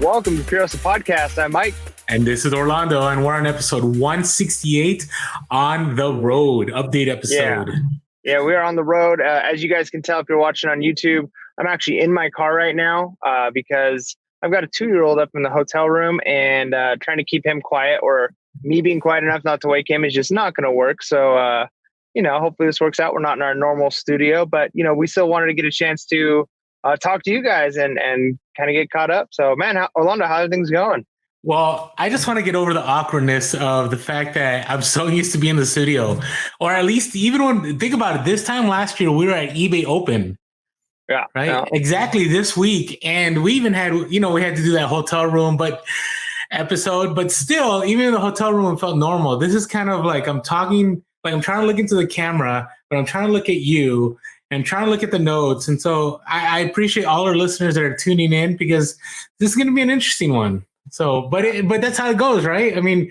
welcome to Purist Podcast. I'm Mike. And this is Orlando, and we're on episode 168 on the road, update episode. Yeah, we are on the road. As you guys can tell if you're watching on YouTube, I'm actually in my car right now because I've got a 2-year-old up in the hotel room, and trying to keep him quiet, or me being quiet enough not to wake him, is just not going to work. So, hopefully this works out. We're not in our normal studio, but, we still wanted to get a chance to talk to you guys and kind of get caught up. So, man, Orlando, how are things going? Well, I just want to get over the awkwardness of the fact that I'm so used to being in the studio, or at least even when, think about it, this time last year, we were at eBay Open. Yeah. Right. Yeah. Exactly this week. And we even had, we had to do that hotel room, episode, but still, even in the hotel room, it felt normal. This is kind of like I'm talking, like I'm trying to look into the camera, but I'm trying to look at you and trying to look at the notes. And so I appreciate all our listeners that are tuning in, because this is going to be an interesting one. So, but that's how it goes, right? I mean,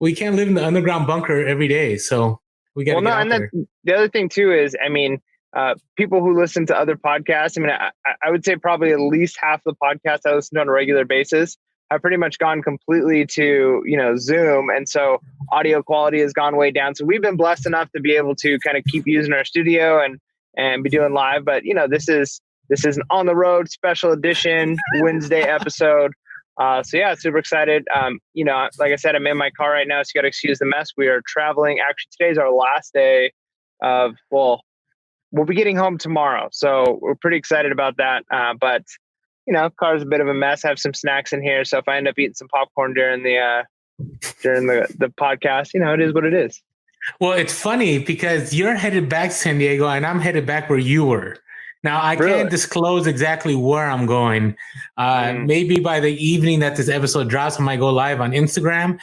we can't live in the underground bunker every day, so we got to get out there. The other thing too is, people who listen to other podcasts, I would say probably at least half the podcasts I listen to on a regular basis have pretty much gone completely to, Zoom. And so audio quality has gone way down. So we've been blessed enough to be able to kind of keep using our studio and be doing live. But, this is an on the road special edition Wednesday episode. Super excited. Like I said, I'm in my car right now, so you got to excuse the mess. We are traveling. Actually, today's our last day we'll be getting home tomorrow. So we're pretty excited about that. But car's a bit of a mess. I have some snacks in here. So if I end up eating some popcorn during the podcast, it is what it is. Well, it's funny because you're headed back to San Diego and I'm headed back where you were. Now, I can't disclose exactly where I'm going. Maybe by the evening that this episode drops, I might go live on Instagram.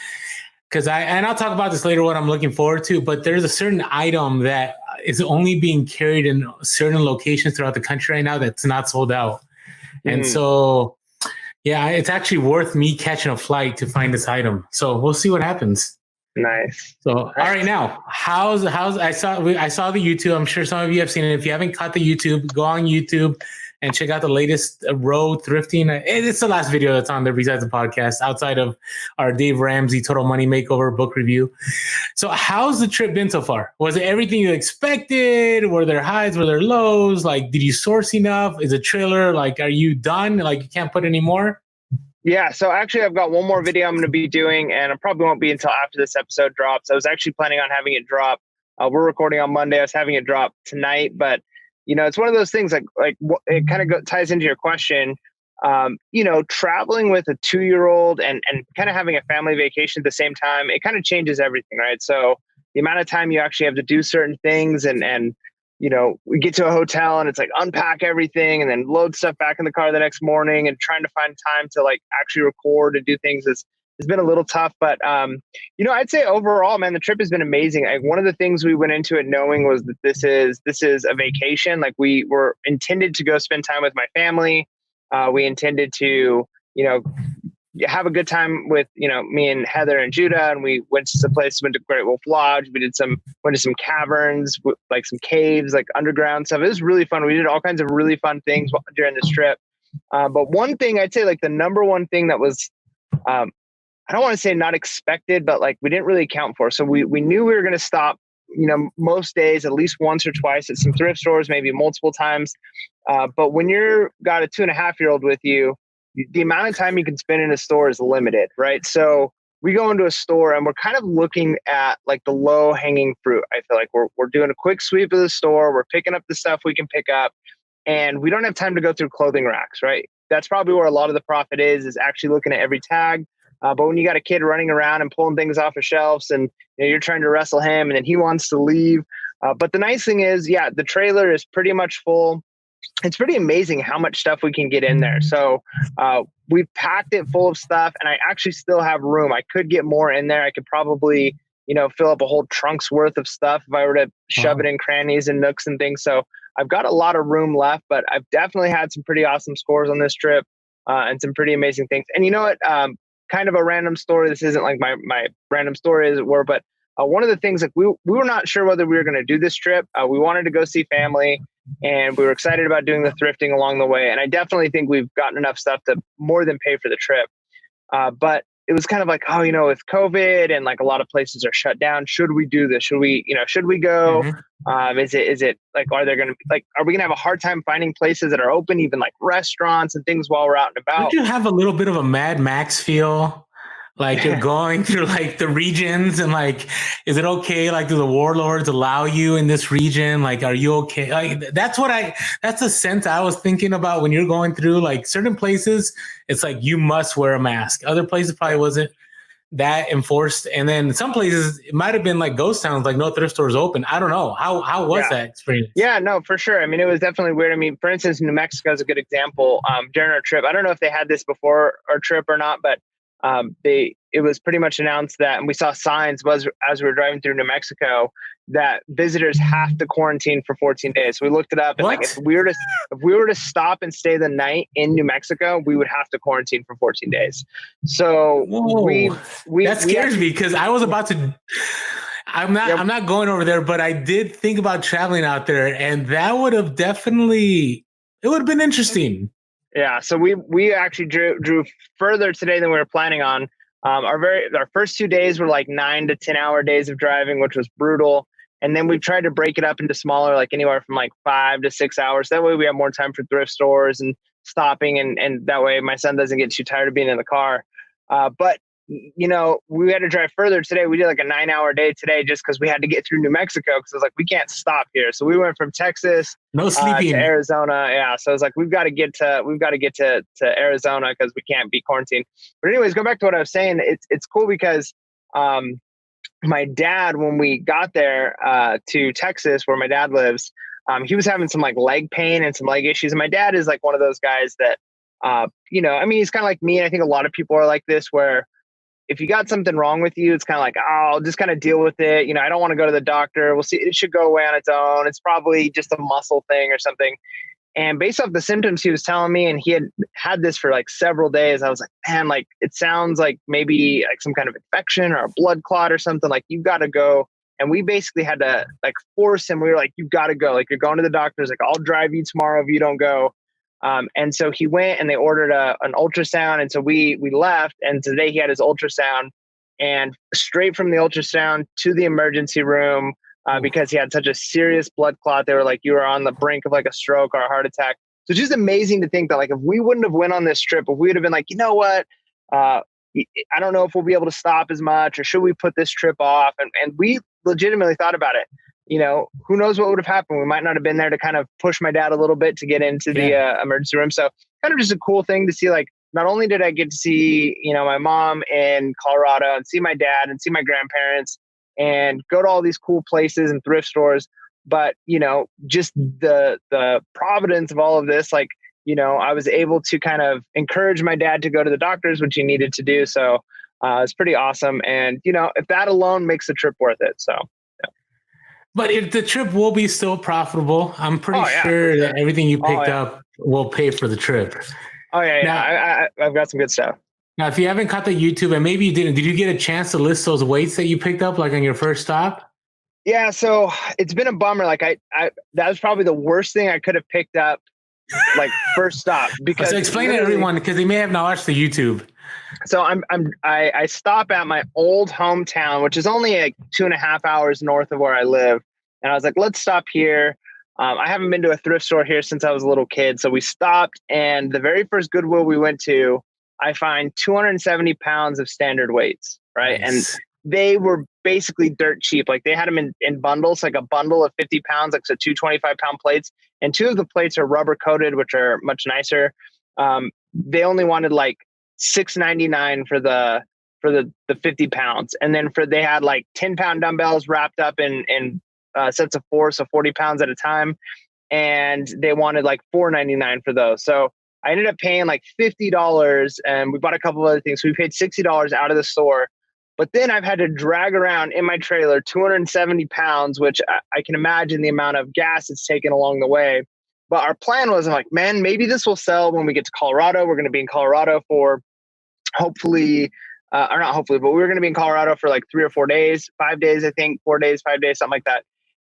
And I'll talk about this later, what I'm looking forward to. But there's a certain item that is only being carried in certain locations throughout the country right now that's not sold out. And so, it's actually worth me catching a flight to find this item. So we'll see what happens. Nice. So, all right, now, how's I saw the YouTube. I'm sure some of you have seen it. If you haven't caught the YouTube, go on YouTube and check out the latest road thrifting. It's the last video that's on there besides the podcast, outside of our Dave Ramsey Total Money Makeover book review. So, how's the trip been so far? Was it everything you expected? Were there highs? Were there lows? Like, did you source enough? Is a trailer like, are you done? Like, you can't put any more? Yeah, so actually I've got one more video I'm going to be doing, and it probably won't be until after this episode drops. I was actually planning on having it drop. We're recording on Monday. I was having it drop tonight, but it's one of those things like it kind of ties into your question. Traveling with a 2-year-old and kind of having a family vacation at the same time, it kind of changes everything, right? So the amount of time you actually have to do certain things and we get to a hotel and it's like unpack everything and then load stuff back in the car the next morning, and trying to find time to like actually record and do things has been a little tough. But, I'd say overall, man, the trip has been amazing. Like, one of the things we went into it knowing was that this is a vacation. Like, we were intended to go spend time with my family. We intended to, have a good time with, me and Heather and Judah. And we went to some places, went to Great Wolf Lodge. We went to some caverns, like some caves, like underground stuff. It was really fun. We did all kinds of really fun things during this trip. But one thing I'd say, like the number one thing that was, I don't want to say not expected, but like we didn't really account for. So we knew we were going to stop, most days, at least once or twice at some thrift stores, maybe multiple times. But when you're got a 2.5-year-old with you, the amount of time you can spend in a store is limited, right? So we go into a store and we're kind of looking at like the low hanging fruit. I feel like we're doing a quick sweep of the store. We're picking up the stuff we can pick up, and we don't have time to go through clothing racks, right? That's probably where a lot of the profit is actually looking at every tag. But when you got a kid running around and pulling things off of shelves and you're trying to wrestle him and then he wants to leave. But the nice thing is, the trailer is pretty much full. It's pretty amazing how much stuff we can get in there. So we've packed it full of stuff, and I actually still have room. I could get more in there. I could probably, fill up a whole trunk's worth of stuff if I were to shove it in crannies and nooks and things. So I've got a lot of room left, but I've definitely had some pretty awesome scores on this trip and some pretty amazing things. And you know what? Kind of a random story. This isn't like my random story, as it were, but one of the things, like we were not sure whether we were going to do this trip. We wanted to go see family. and we were excited about doing the thrifting along the way. And I definitely think we've gotten enough stuff to more than pay for the trip. But it was kind of like, oh, with COVID and like a lot of places are shut down. Should we do this? Should we go? Mm-hmm. Is it like, are we going to have a hard time finding places that are open, even like restaurants and things while we're out and about? Don't you have a little bit of a Mad Max feel? Like you're going through like the regions and like, is it okay? Like, do the warlords allow you in this region? Like, are you okay? Like, that's the sense I was thinking about when you're going through like certain places. It's like, you must wear a mask. Other places probably wasn't that enforced. And then some places it might've been like ghost towns, like no thrift stores open. I don't know. How was that experience? Yeah, no, for sure. I mean, it was definitely weird. I mean, for instance, New Mexico is a good example. During our trip, I don't know if they had this before our trip or not, but it was pretty much announced that, and we saw signs as we were driving through New Mexico, that visitors have to quarantine for 14 days. So we looked it up, and like if we were to stop and stay the night in New Mexico, we would have to quarantine for 14 days. So that scares me, because I was about to. I'm not going over there, but I did think about traveling out there, and that would have definitely, it would have been interesting. Yeah, so we actually drew further today than we were planning on. Our first 2 days were like 9 to 10 hour days of driving, which was brutal. And then we've tried to break it up into smaller, like anywhere from like 5 to 6 hours. That way we have more time for thrift stores and stopping, and that way my son doesn't get too tired of being in the car. But we had to drive further today. We did like a 9-hour day today just because we had to get through New Mexico, because it was like, we can't stop here. So we went from Texas to Arizona. Yeah. So it's like, we've got to get to Arizona because we can't be quarantined. But anyways, go back to what I was saying. It's cool because my dad, when we got there to Texas, where my dad lives, he was having some like leg pain and some leg issues. And my dad is like one of those guys that, I mean, he's kind of like me. And I think a lot of people are like this, where if you got something wrong with you, it's kind of like, oh, I'll just kind of deal with it. I don't want to go to the doctor. We'll see. It should go away on its own. It's probably just a muscle thing or something. And based off the symptoms he was telling me, and he had this for like several days, I was like, man, like it sounds like maybe like some kind of infection or a blood clot or something. Like, you've got to go. And we basically had to like force him. We were like, you've got to go. Like, you're going to the doctor's. Like, I'll drive you tomorrow if you don't go. And so he went, and they ordered an ultrasound. And so we left, and today he had his ultrasound, and straight from the ultrasound to the emergency room, because he had such a serious blood clot. They were like, you were on the brink of like a stroke or a heart attack. So it's just amazing to think that like, if we wouldn't have went on this trip, if we would have been like, you know what, I don't know if we'll be able to stop as much, or should we put this trip off? And we legitimately thought about it. Who knows what would have happened? We might not have been there to kind of push my dad a little bit to get into the emergency room. So kind of just a cool thing to see. Like, not only did I get to see, my mom in Colorado, and see my dad and see my grandparents and go to all these cool places and thrift stores, but, just the providence of all of this, like, I was able to kind of encourage my dad to go to the doctors, which he needed to do. So it's pretty awesome. And, if that alone makes the trip worth it. So. But if the trip will be still profitable, I'm pretty sure that everything you picked up will pay for the trip. Oh, yeah. Now, I've got some good stuff. Now, if you haven't caught the YouTube, and maybe you didn't, did you get a chance to list those weights that you picked up, like on your first stop? Yeah, so it's been a bummer. Like, I that was probably the worst thing I could have picked up, like, first stop. Because so explain to everyone, because they may have not watched the YouTube. So I stop at my old hometown, which is only like 2.5 hours north of where I live. And I was like, let's stop here. I haven't been to a thrift store here since I was a little kid. So we stopped, and the very first Goodwill we went to, I find 270 pounds of standard weights, right? Nice. And they were basically dirt cheap. Like, they had them in bundles, like a bundle of 50 pounds, like so 2 25-pound plates. And 2 of the plates are rubber coated, which are much nicer. They only wanted like $6.99 for the 50 pounds. And then they had like 10-pound dumbbells wrapped up in sets of 4, so 40 pounds at a time. And they wanted like $4.99 for those. So I ended up paying like $50, and we bought a couple of other things. So we paid $60 out of the store. But then I've had to drag around in my trailer 270 pounds, which I can imagine the amount of gas it's taken along the way. But our plan was, I'm like, man, maybe this will sell when we get to Colorado. We're going to be in Colorado for hopefully, or not hopefully, but we were going to be in Colorado for like 3 or 4 days, 5 days, I think, 4 days, 5 days, something like that.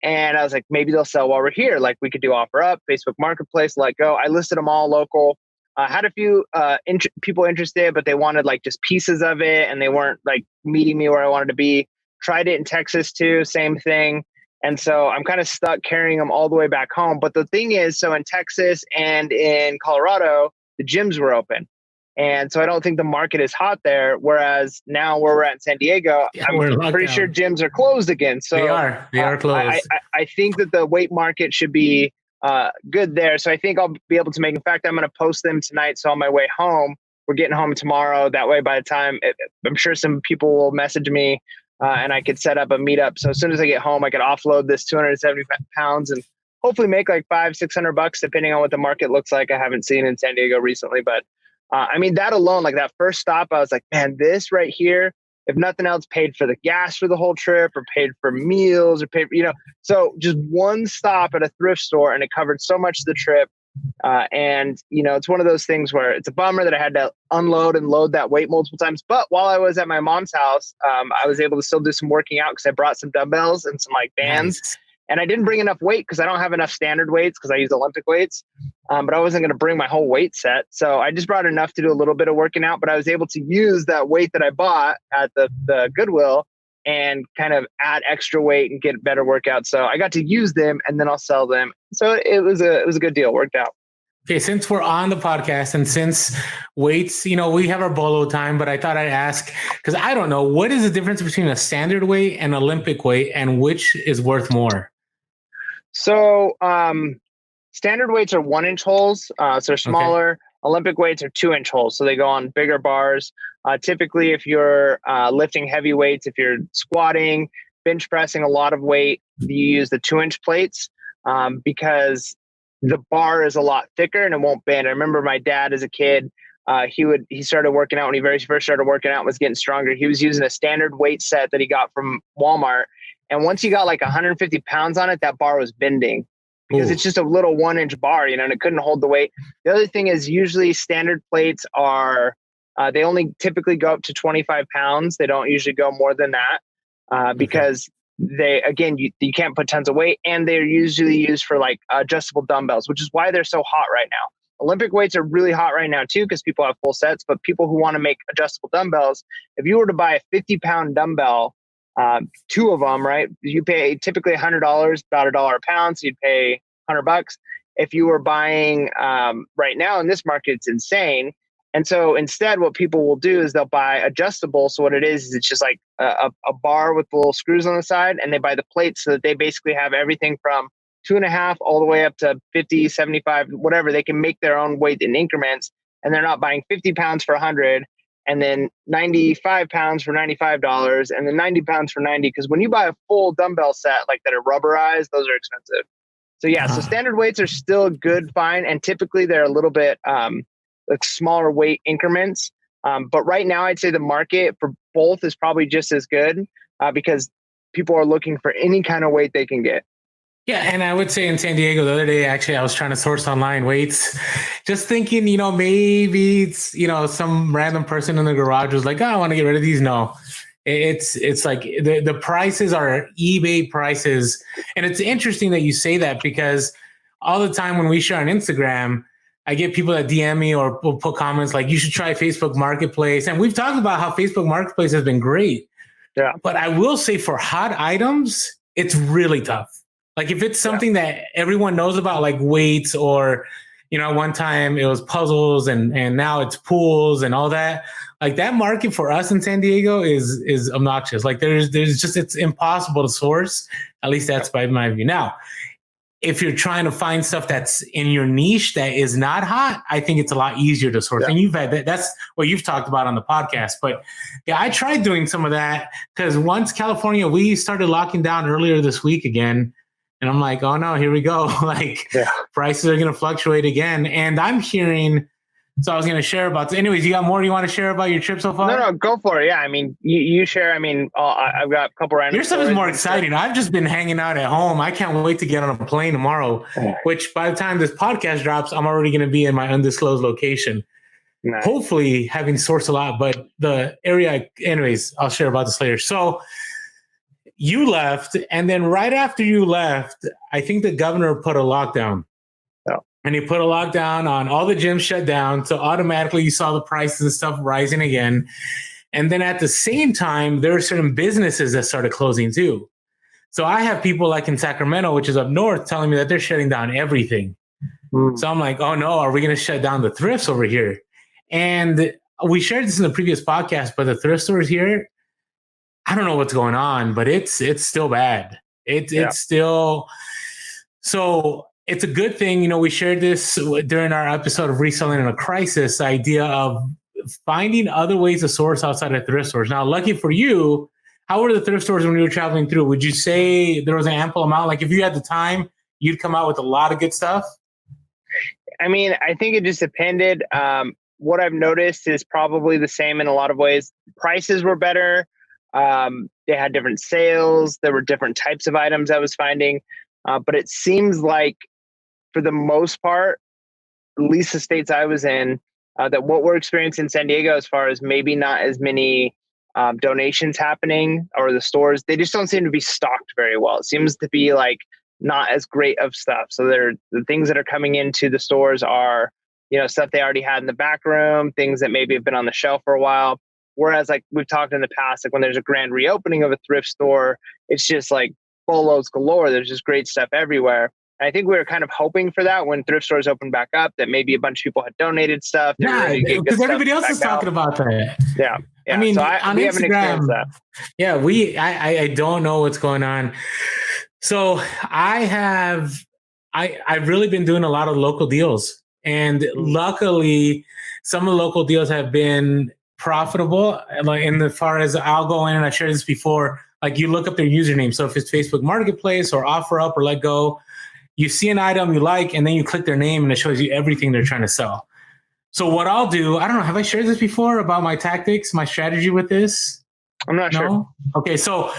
And I was like, maybe they'll sell while we're here. Like we could do offer up, Facebook Marketplace, let go. I listed them all local. Had a few people interested, but they wanted like just pieces of it, and they weren't like meeting me where I wanted to be. Tried it in Texas too, same thing. And so I'm kind of stuck carrying them all the way back home. But the thing is, so in Texas and in Colorado, the gyms were open. And so I don't think the market is hot there. Whereas now where we're at in San Diego, I'm pretty sure gyms are closed again. So they are closed. I think that the weight market should be good there. So I think I'll be able to make, in fact, I'm going to post them tonight. So on my way home, we're getting home tomorrow. That way, by the time, I'm sure some people will message me and I could set up a meetup. So as soon as I get home, I could offload this 270 pounds and hopefully make like $500-600 depending on what the market looks like. I haven't seen in San Diego recently, but I mean, that alone, like that first stop, I was like, man, this right here, if nothing else, paid for the gas for the whole trip or paid for meals or paid for, so just one stop at a thrift store and it covered so much of the trip. And, it's one of those things where it's a bummer that I had to unload and load that weight multiple times. But while I was at my mom's house, I was able to still do some working out because I brought some dumbbells and some like bands. Nice. And I didn't bring enough weight because I don't have enough standard weights because I use Olympic weights. But I wasn't going to bring my whole weight set. So I just brought enough to do a little bit of working out. But I was able to use that weight that I bought at the Goodwill and kind of add extra weight and get better workout. So I got to use them and then I'll sell them. So it was a good deal. Worked out. Okay, since we're on the podcast and since weights, we have our bolo time, but I thought I'd ask, because I don't know, what is the difference between a standard weight and Olympic weight and which is worth more? So standard weights are 1-inch holes, so they're smaller. Okay. Olympic weights are 2-inch holes, so they go on bigger bars. Typically, if you're lifting heavy weights, if you're squatting, bench pressing a lot of weight, you use the 2-inch plates because the bar is a lot thicker and it won't bend. I remember my dad as a kid, he started working out when he very first started working out and was getting stronger. He was using a standard weight set that he got from Walmart. And once you got like 150 pounds on it, that bar was bending because it's just a little 1-inch bar, and it couldn't hold the weight. The other thing is usually standard plates are, they only typically go up to 25 pounds. They don't usually go more than that because they, again, you can't put tons of weight, and they're usually used for like adjustable dumbbells, which is why they're so hot right now. Olympic weights are really hot right now too because people have full sets, but people who want to make adjustable dumbbells, if you were to buy a 50-pound dumbbell, 2 of them, right? You pay typically $100, about $1 a pound. So you'd pay $100. If you were buying right now in this market, it's insane. And so instead, what people will do is they'll buy adjustable. So what it is it's just like a bar with little screws on the side, and they buy the plates so that they basically have everything from 2.5 all the way up to 50, 75, whatever. They can make their own weight in increments, and they're not buying 50 pounds for 100. And then 95 pounds for $95, and then 90 pounds for 90. Because when you buy a full dumbbell set like that are rubberized, those are expensive. So yeah, so standard weights are still good, fine, and typically they're a little bit like smaller weight increments. But right now, I'd say the market for both is probably just as good because people are looking for any kind of weight they can get. Yeah, and I would say in San Diego the other day, actually, I was trying to source online weights, just thinking, maybe it's, some random person in the garage was like, oh, I want to get rid of these. No, it's like the prices are eBay prices. And it's interesting that you say that because all the time when we share on Instagram, I get people that DM me or will put comments like, you should try Facebook Marketplace. And we've talked about how Facebook Marketplace has been great. Yeah. But I will say for hot items, it's really tough. Like if it's something that everyone knows about, like weights or, one time it was puzzles and now it's pools and all that. Like that market for us in San Diego is obnoxious. Like there's just, it's impossible to source. At least that's by my view. Now, if you're trying to find stuff that's in your niche that is not hot, I think it's a lot easier to source. Yeah. And you've had that's what you've talked about on the podcast. But yeah, I tried doing some of that because once California, we started locking down earlier this week again. And I'm like, oh no, here we go. Prices are going to fluctuate again. And I'm hearing, so I was going to share about this. Anyways, you got more you want to share about your trip so far? No, go for it. Yeah. I mean, you share, I've got a couple random. Your stuff is more exciting. I've just been hanging out at home. I can't wait to get on a plane tomorrow, which by the time this podcast drops, I'm already going to be in my undisclosed location. Nice. Hopefully having sourced a lot, but the area, anyways, I'll share about this later. So you left, and then right after you left, I think the governor put a lockdown. Oh. And he put a lockdown on all the gyms shut down. So automatically you saw the prices and stuff rising again. And then at the same time, there are certain businesses that started closing too. So I have people like in Sacramento, which is up north, telling me that they're shutting down everything. So I'm like, oh no, are we going to shut down the thrifts over here? And we shared this in the previous podcast, but the thrift stores here, I don't know what's going on, but it's still bad. It's still, so it's a good thing. You know, we shared this during our episode of Reselling in a Crisis, the idea of finding other ways to source outside of thrift stores. Now, lucky for you, how were the thrift stores when you were traveling through? Would you say there was an ample amount? Like if you had the time, you'd come out with a lot of good stuff? I mean, I think it just depended. What I've noticed is probably the same in a lot of ways. Prices were better. They had different sales. There were different types of items I was finding. But it seems like for the most part, at least the states I was in, that what we're experiencing in San Diego, as far as maybe not as many donations happening, or the stores, they just don't seem to be stocked very well. It seems to be like not as great of stuff. So the things that are coming into the stores are, you know, stuff they already had in the back room, things that maybe have been on the shelf for a while. Whereas like we've talked in the past, like when there's a grand reopening of a thrift store, it's just like bolos galore. There's just great stuff everywhere. And I think we were kind of hoping for that when thrift stores opened back up, that maybe a bunch of people had donated stuff. Yeah, because everybody else is talking about that. Yeah. I mean, so on we haven't experienced Instagram, that. Yeah, I don't know what's going on. So I've really been doing a lot of local deals, and luckily some of the local deals have been profitable. Like in the far as I'll go in, and I shared this before, like you look up their username. So if it's Facebook Marketplace or OfferUp or Let Go, you see an item you like, and then you click their name and it shows you everything they're trying to sell. So what I'll do, I don't know, have I shared this before about my tactics, my strategy with this? I'm not sure. Okay, so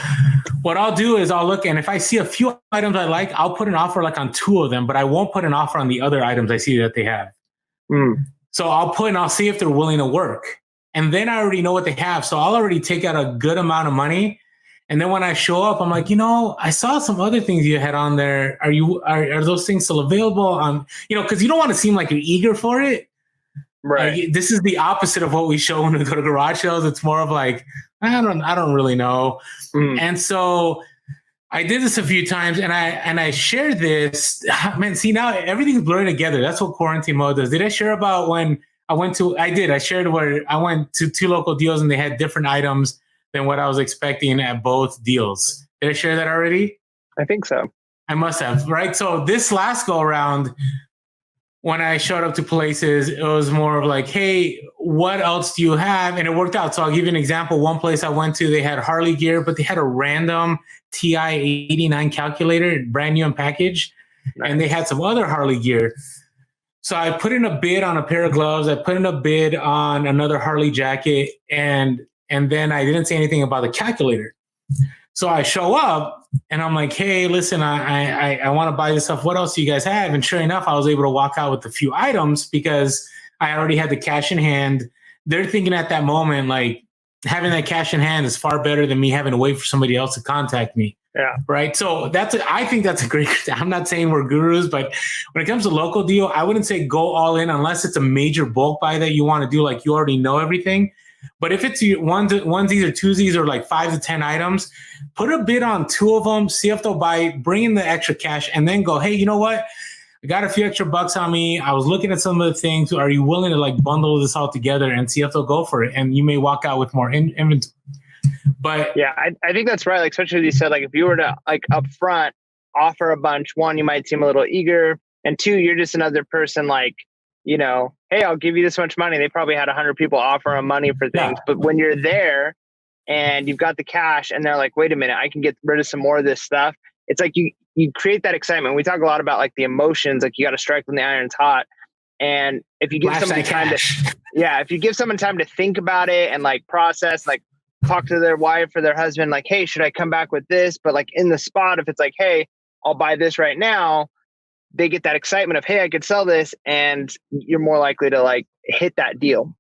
what I'll do is I'll look, and if I see a few items I like, I'll put an offer like on 2 of them, but I won't put an offer on the other items I see that they have. So I'll see if they're willing to work. And then I already know what they have. So I'll already take out a good amount of money. And then when I show up, I'm like, you know, I saw some other things you had on there. Are those things still available? You know, because you don't want to seem like you're eager for it. Right. Like, this is the opposite of what we show when we go to garage sales. It's more of like, I don't really know. And so I did this a few times, and I shared this. Man, see, now everything's blurring together. That's what quarantine mode does. Did I share about when I shared where I went to 2 local deals and they had different items than what I was expecting at both deals. Did I share that already? I think so. I must have, right? So this last go around, when I showed up to places, it was more of like, hey, what else do you have? And it worked out. So I'll give you an example. One place I went to, they had Harley gear, but they had a random TI-89 calculator, brand new in package. Nice. And they had some other Harley gear. So I put in a bid on a pair of gloves. I put in a bid on another Harley jacket. And then I didn't say anything about the calculator. So I show up and I'm like, hey, listen, I want to buy this stuff. What else do you guys have? And sure enough, I was able to walk out with a few items because I already had the cash in hand. They're thinking at that moment, like, having that cash in hand is far better than me having to wait for somebody else to contact me. Yeah. Right. So I think that's a great, I'm not saying we're gurus, but when it comes to local deal, I wouldn't say go all in unless it's a major bulk buy that you want to do, like you already know everything. But if it's onesies or twosies or like 5 to 10 items, put a bid on 2 of them, see if they'll buy, bring in the extra cash, and then go, hey, you know what? I got a few extra bucks on me. I was looking at some of the things. Are you willing to like bundle this all together and see if they'll go for it? And you may walk out with more inventory. But yeah, I think that's right. Like, especially as you said, like if you were to like up front offer a bunch, 1, you might seem a little eager, and 2, you're just another person like, you know, hey, I'll give you this much money. They probably had 100 people offer them money for things. Yeah. But when you're there and you've got the cash and they're like, wait a minute, I can get rid of some more of this stuff. It's like you create that excitement. We talk a lot about like the emotions, like you got to strike when the iron's hot. And if you give somebody time if you give someone time to think about it and like process, like talk to their wife or their husband, like, hey, should I come back with this? But like in the spot, if it's like, hey, I'll buy this right now, they get that excitement of, hey, I could sell this, and you're more likely to like hit that deal.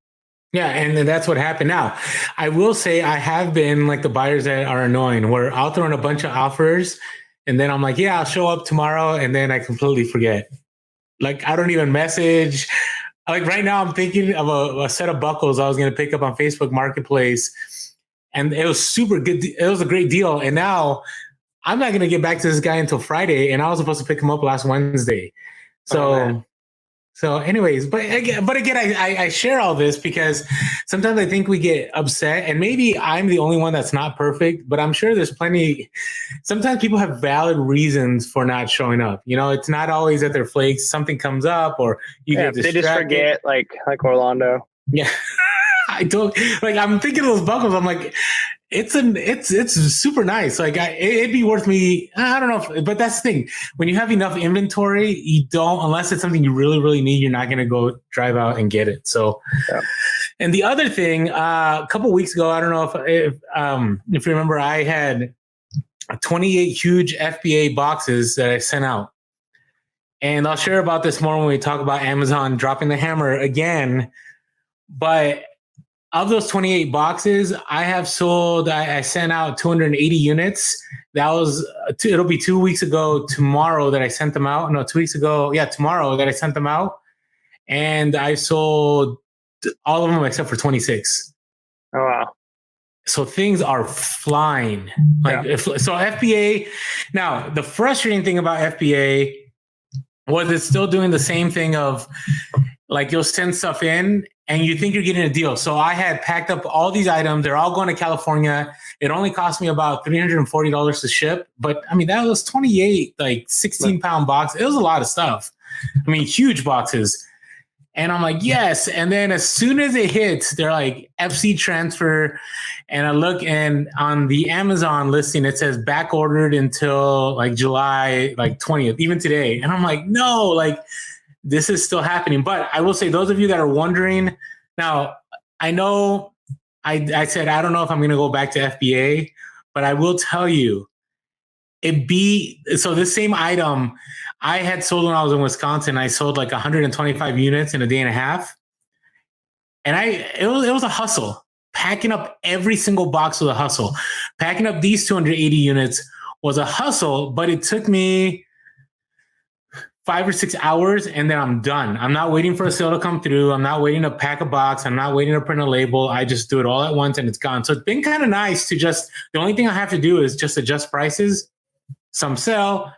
Yeah, and then that's what happened. Now, I will say I have been like the buyers that are annoying, where I'll throw in a bunch of offers, and then I'm like, yeah, I'll show up tomorrow, and then I completely forget. Like, I don't even message. Like right now, I'm thinking of a set of buckles I was going to pick up on Facebook Marketplace, and it was super good. It was a great deal, and now I'm not going to get back to this guy until Friday, and I was supposed to pick him up last Wednesday. So. So, anyways, but again, I share all this because sometimes I think we get upset, and maybe I'm the only one that's not perfect, but I'm sure there's plenty. Sometimes people have valid reasons for not showing up. You know, it's not always that they're flakes. Something comes up, or you get distracted. They just forget, like Orlando. Yeah, I don't like. I'm thinking of those buckles. I'm like, it's super nice. Like it'd be worth me. I don't know, but that's the thing. When you have enough inventory, you don't, unless it's something you really, really need, you're not going to go drive out and get it. So, yeah. And the other thing, a couple of weeks ago, I don't know if you remember, I had 28 huge FBA boxes that I sent out, and I'll share about this more when we talk about Amazon dropping the hammer again. But of those 28 boxes, I have sold, I sent out 280 units. That was, it'll be 2 weeks ago tomorrow that I sent them out. No, 2 weeks ago. Yeah, tomorrow that I sent them out. And I sold all of them except for 26. Oh, wow. So things are flying. Like, so FBA, now the frustrating thing about FBA was it's still doing the same thing of like you'll send stuff in and you think you're getting a deal. So I had packed up all these items. They're all going to California. It only cost me about $340 to ship. But I mean, that was 28, like 16-pound box. It was a lot of stuff. I mean, huge boxes. And I'm like, yes. And then as soon as it hits, they're like FC transfer. And I look, and on the Amazon listing, it says back ordered until like July, like 20th, even today. And I'm like, no, like, this is still happening. But I will say, those of you that are wondering, now, I know I said, I don't know if I'm going to go back to FBA, but I will tell you, so this same item I had sold when I was in Wisconsin, I sold like 125 units in a day and a half. And it was a hustle. Packing up every single box was a hustle. Packing up these 280 units was a hustle, but it took me 5 or 6 hours, and then I'm done. I'm not waiting for a sale to come through. I'm not waiting to pack a box. I'm not waiting to print a label. I just do it all at once and it's gone. So it's been kind of nice to the only thing I have to do is just adjust prices. Some sell,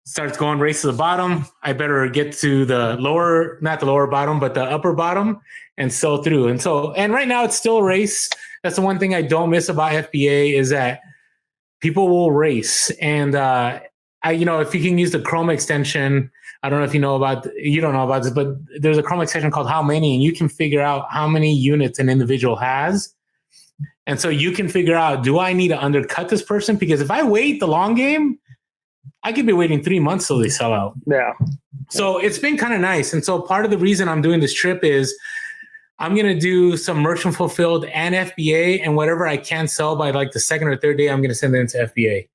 starts going race to the bottom. I better get to not the lower bottom, but the upper bottom and sell through. And right now it's still a race. That's the one thing I don't miss about FBA is that people will race. And, if you can use the Chrome extension, I don't know if you don't know about this, but there's a Chrome extension called How Many, and you can figure out how many units an individual has. And so you can figure out, do I need to undercut this person? Because if I wait the long game, I could be waiting 3 months till they sell out. Yeah. So it's been kind of nice. And so part of the reason I'm doing this trip is I'm going to do some merchant fulfilled and FBA, and whatever I can sell by like the second or third day, I'm going to send it into FBA.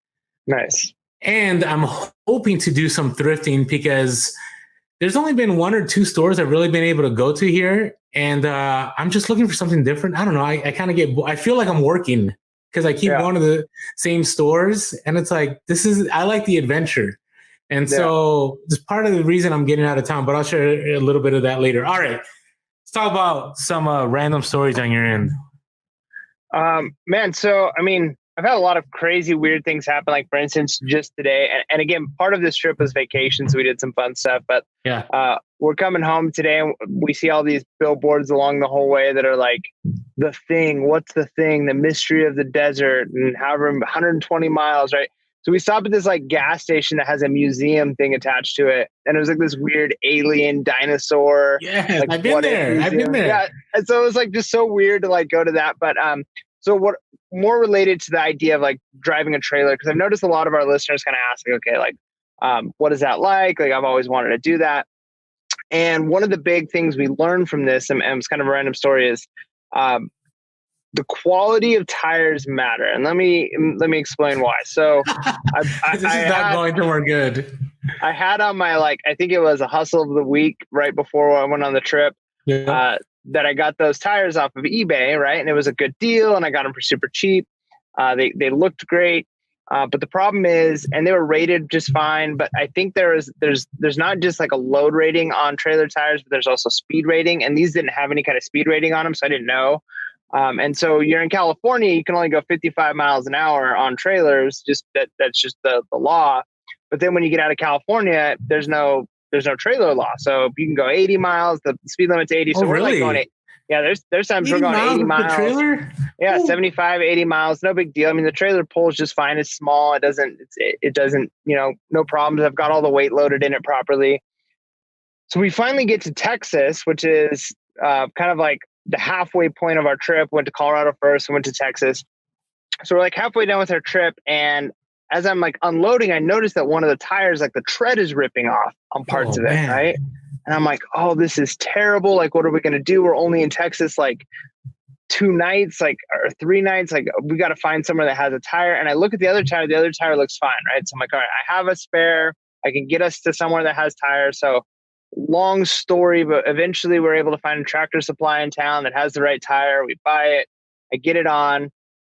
Nice. And I'm hoping to do some thrifting because there's only been 1 or 2 stores I've really been able to go to here. And I'm just looking for something different. I don't know. I kind of I feel like I'm working because I keep going to the same stores. And it's like, I like the adventure. And so it's part of the reason I'm getting out of town, but I'll share a little bit of that later. All right. Let's talk about some random stories on your end. Man, so, I mean, I've had a lot of crazy, weird things happen. Like, for instance, just today, and again, part of this trip was vacation, so we did some fun stuff. But we're coming home today, and we see all these billboards along the whole way that are like, the thing, what's the thing, the mystery of the desert, and however 120 miles, right? So we stop at this like gas station that has a museum thing attached to it, and it was like this weird alien dinosaur. Yeah, like, I've been there. Yeah, and so it was like just so weird to like go to that, but so what more related to the idea of like driving a trailer, because I've noticed a lot of our listeners kind of ask, okay, like, what is that like? Like, I've always wanted to do that. And one of the big things we learned from this, and it's kind of a random story, is the quality of tires matter. And let me explain why. So this is not going to work good. I had on my, like, I think it was a hustle of the week right before I went on the trip. that I got those tires off of eBay, right? And it was a good deal, and I got them for super cheap. They looked great, but the problem is, and they were rated just fine. But I think there's not just like a load rating on trailer tires, but there's also speed rating, and these didn't have any kind of speed rating on them, so I didn't know. And so you're in California, you can only go 55 miles an hour on trailers. Just that's just the law. But then when you get out of California, there's no trailer law. So you can go 80 miles. The speed limit's 80. So we're really? like going. Yeah, there's times we're going 80 miles. The trailer? Yeah, 75, 80 miles. No big deal. I mean, the trailer pulls just fine. It's small. It doesn't, no problems. I've got all the weight loaded in it properly. So we finally get to Texas, which is kind of like the halfway point of our trip. Went to Colorado first and went to Texas. So we're like halfway done with our trip. And as I'm like unloading, I noticed that one of the tires, like the tread is ripping off on parts of it, man. Right? And I'm like, oh, this is terrible. Like, what are we going to do? We're only in Texas like 2 nights, like, or 3 nights. Like, we got to find somewhere that has a tire. And I look at the other tire. The other tire looks fine, right? So I'm like, all right, I have a spare. I can get us to somewhere that has tires. So long story, but eventually we're able to find a Tractor Supply in town that has the right tire. We buy it. I get it on.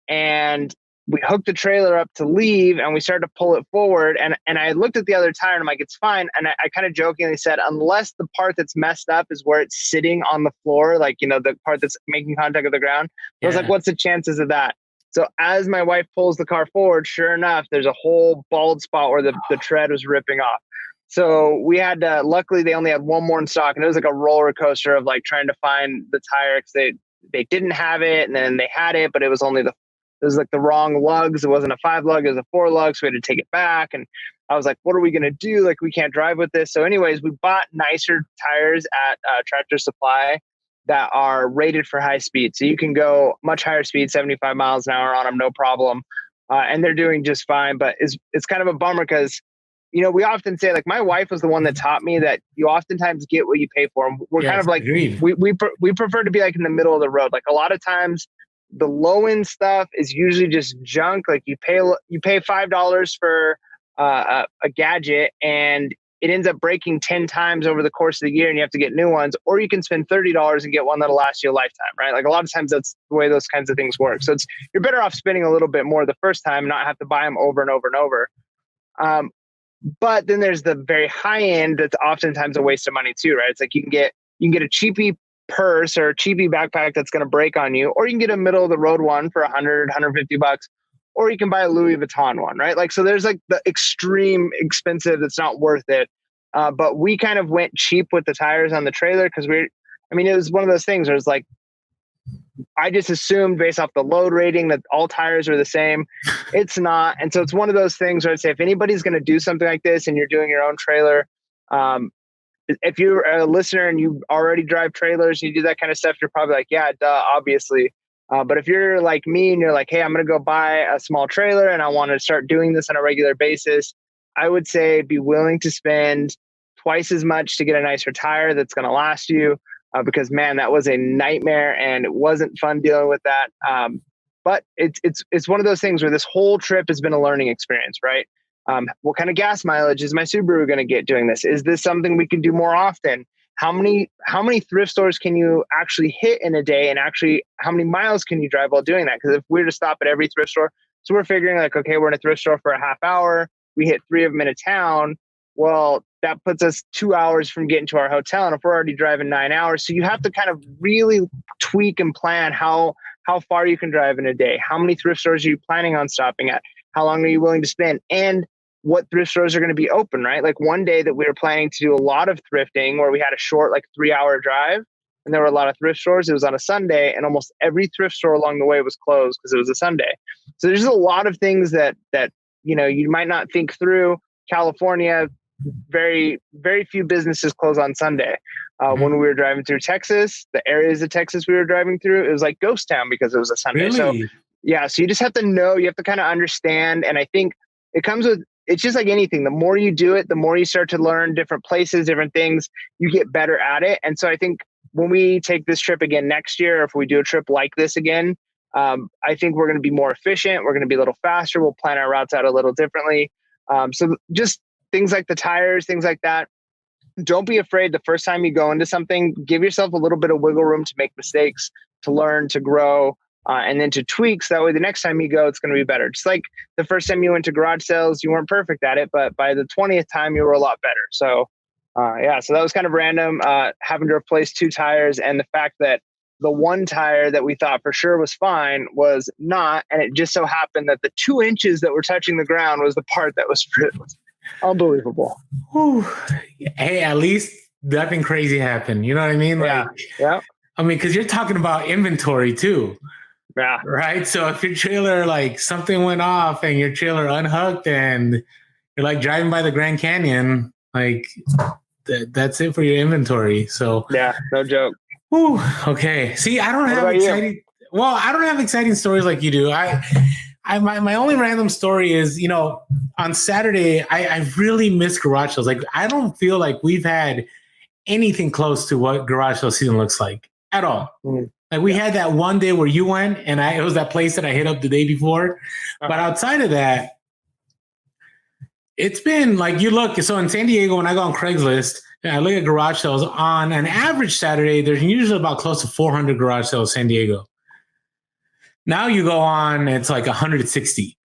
And we hooked the trailer up to leave, and we started to pull it forward. And I looked at the other tire and I'm like, it's fine. And I kind of jokingly said, unless the part that's messed up is where it's sitting on the floor, like, the part that's making contact with the ground. Yeah. I was like, what's the chances of that? So as my wife pulls the car forward, sure enough, there's a whole bald spot where the tread was ripping off. So we had to, luckily they only had one more in stock, and it was like a roller coaster of like trying to find the tire, because they didn't have it, and then they had it, but it was like the wrong lugs. It wasn't a 5 lug, it was a 4 lug. So we had to take it back. And I was like, what are we going to do? Like, we can't drive with this. So anyways, we bought nicer tires at Tractor Supply that are rated for high speed. So you can go much higher speed, 75 miles an hour on them, no problem. And they're doing just fine. But it's kind of a bummer because, we often say, like, my wife was the one that taught me that you oftentimes get what you pay for. And we're kind of like, we prefer to be like in the middle of the road. Like, a lot of times, the low end stuff is usually just junk. Like, you pay $5 for a gadget, and it ends up breaking 10 times over the course of the year, and you have to get new ones. Or you can spend $30 and get one that'll last you a lifetime, right? Like, a lot of times that's the way those kinds of things work. So you're better off spending a little bit more the first time and not have to buy them over and over and over. But then there's the very high end that's oftentimes a waste of money too, right? It's like you can get a cheapy purse or a cheapy backpack that's going to break on you, or you can get a middle of the road one for $100, $150, or you can buy a Louis Vuitton one, right? Like, so there's like the extreme expensive that's not worth it. But we kind of went cheap with the tires on the trailer because it was one of those things where it's like, I just assumed based off the load rating that all tires are the same. It's not. And so it's one of those things where I'd say, if anybody's going to do something like this and you're doing your own trailer, if you're a listener and you already drive trailers and you do that kind of stuff, you're probably like, yeah, duh, obviously. But if you're like me and you're like, hey, I'm going to go buy a small trailer and I want to start doing this on a regular basis, I would say be willing to spend twice as much to get a nicer tire that's going to last you. Because, man, that was a nightmare and it wasn't fun dealing with that. But it's one of those things where this whole trip has been a learning experience, right? What kind of gas mileage is my Subaru going to get doing this? Is this something we can do more often? How many thrift stores can you actually hit in a day? And actually, how many miles can you drive while doing that? Because if we were to stop at every thrift store, so we're figuring like, okay, we're in a thrift store for a half hour. We hit 3 of them in a town. Well, that puts us 2 hours from getting to our hotel. And if we're already driving 9 hours, so you have to kind of really tweak and plan how far you can drive in a day. How many thrift stores are you planning on stopping at? How long are you willing to spend? And what thrift stores are going to be open, right? Like, one day that we were planning to do a lot of thrifting where we had a short, like 3-hour drive, and there were a lot of thrift stores. It was on a Sunday, and almost every thrift store along the way was closed because it was a Sunday. So there's a lot of things that you might not think through. California, very, very few businesses close on Sunday. When we were driving through Texas, the areas of Texas we were driving through, it was like ghost town because it was a Sunday. Really? So yeah, so you just have to know, you have to kind of understand. And I think it comes with, it's just like anything. The more you do it, the more you start to learn different places, different things, you get better at it. And so I think when we take this trip again next year, if we do a trip like this again, I think we're going to be more efficient. We're going to be a little faster. We'll plan our routes out a little differently. So just things like the tires, things like that. don't be afraid the first time you go into something. Give yourself a little bit of wiggle room to make mistakes, to learn, to grow, and then to tweak. So that way the next time you go, it's going to be better. Just like the first time you went to garage sales, you weren't perfect at it, but by the 20th time, you were a lot better. So so that was kind of random, having to replace 2 tires, and the fact that the one tire that we thought for sure was fine was not. And it just so happened that the 2 inches that were touching the ground was the part that was unbelievable. Whew. Hey, at least nothing crazy happened. You know what I mean? Like, yeah. I mean, because you're talking about inventory too. Yeah. Right. So if your trailer, like something went off and your trailer unhooked and you're like driving by the Grand Canyon, like that's it for your inventory. So yeah, no joke. Whew, okay. See, I don't have exciting. Well, I don't have exciting stories like you do. My only random story is, on Saturday, I really miss garage sales. Like, I don't feel like we've had anything close to what garage sale season looks like at all. Mm. Like, we had that one day where you went, and it was that place that I hit up the day before. But outside of that, it's been like, you look. So in San Diego, when I go on Craigslist, I look at garage sales. On an average Saturday, there's usually about close to 400 garage sales in San Diego. Now you go on, it's like 160.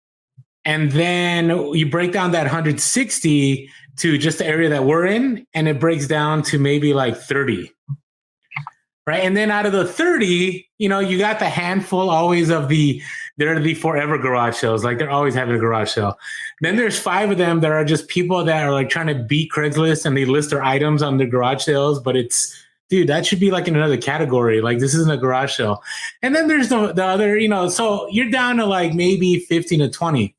And then you break down that 160 to just the area that we're in, and it breaks down to maybe like 30. Right. And then out of the 30, you got the handful always of they're the forever garage sales. Like, they're always having a garage sale. Then there's 5 of them that are just people that are like trying to beat Craigslist, and they list their items on their garage sales, but dude, that should be like in another category. Like, this isn't a garage sale. And then there's the other, so you're down to like maybe 15 to 20.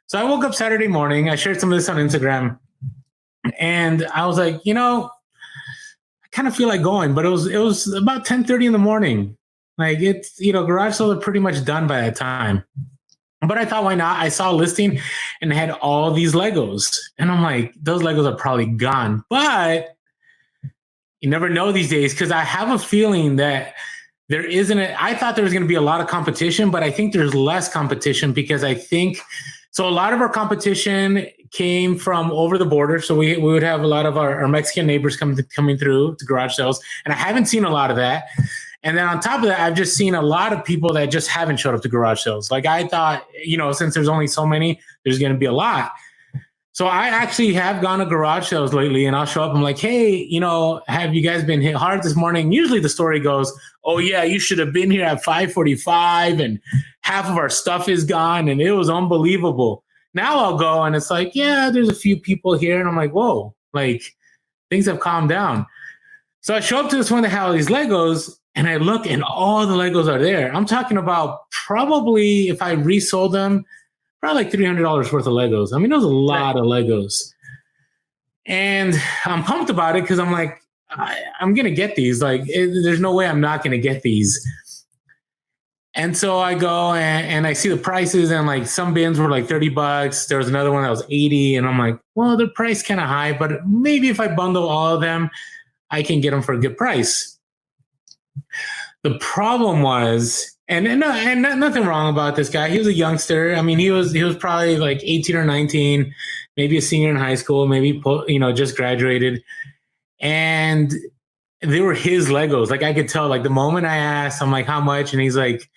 So I woke up Saturday morning. I shared some of this on Instagram, and I was like, I kind of feel like going, but it was about 10:30 in the morning. Like, it's, garage sales are pretty much done by that time. But I thought, why not? I saw a listing and it had all these Legos. And I'm like, those Legos are probably gone. But you never know these days, because I have a feeling that there isn't I thought there was going to be a lot of competition, but I think there's less competition, because I think, so a lot of our competition came from over the border. So we would have a lot of our Mexican neighbors coming through to garage sales. And I haven't seen a lot of that. And then on top of that, I've just seen a lot of people that just haven't showed up to garage sales. Like, I thought, since there's only so many, there's going to be a lot. So I actually have gone to garage sales lately, and I'll show up. I'm like, hey, have you guys been hit hard this morning? Usually the story goes, oh yeah, you should have been here at 5:45 and half of our stuff is gone. And it was unbelievable. Now I'll go and it's like, yeah, there's a few people here. And I'm like, whoa, like, things have calmed down. So I show up to this one that had all these Legos, and I look, and all the Legos are there. I'm talking about, probably, if I resold them, probably like $300 worth of Legos. I mean, there's a lot of Legos. And I'm pumped about it, because I'm like, I'm going to get these. Like, there's no way I'm not going to get these. And so I go and I see the prices, and like some bins were like $30. There was another one that was 80. And I'm like, well, they're priced kind of high, but maybe if I bundle all of them, I can get them for a good price. The problem was, and nothing wrong about this guy. He was a youngster. I mean, he was probably like 18 or 19, maybe a senior in high school, maybe, just graduated. And they were his Legos. Like, I could tell, like, the moment I asked, I'm like, how much? And he's like,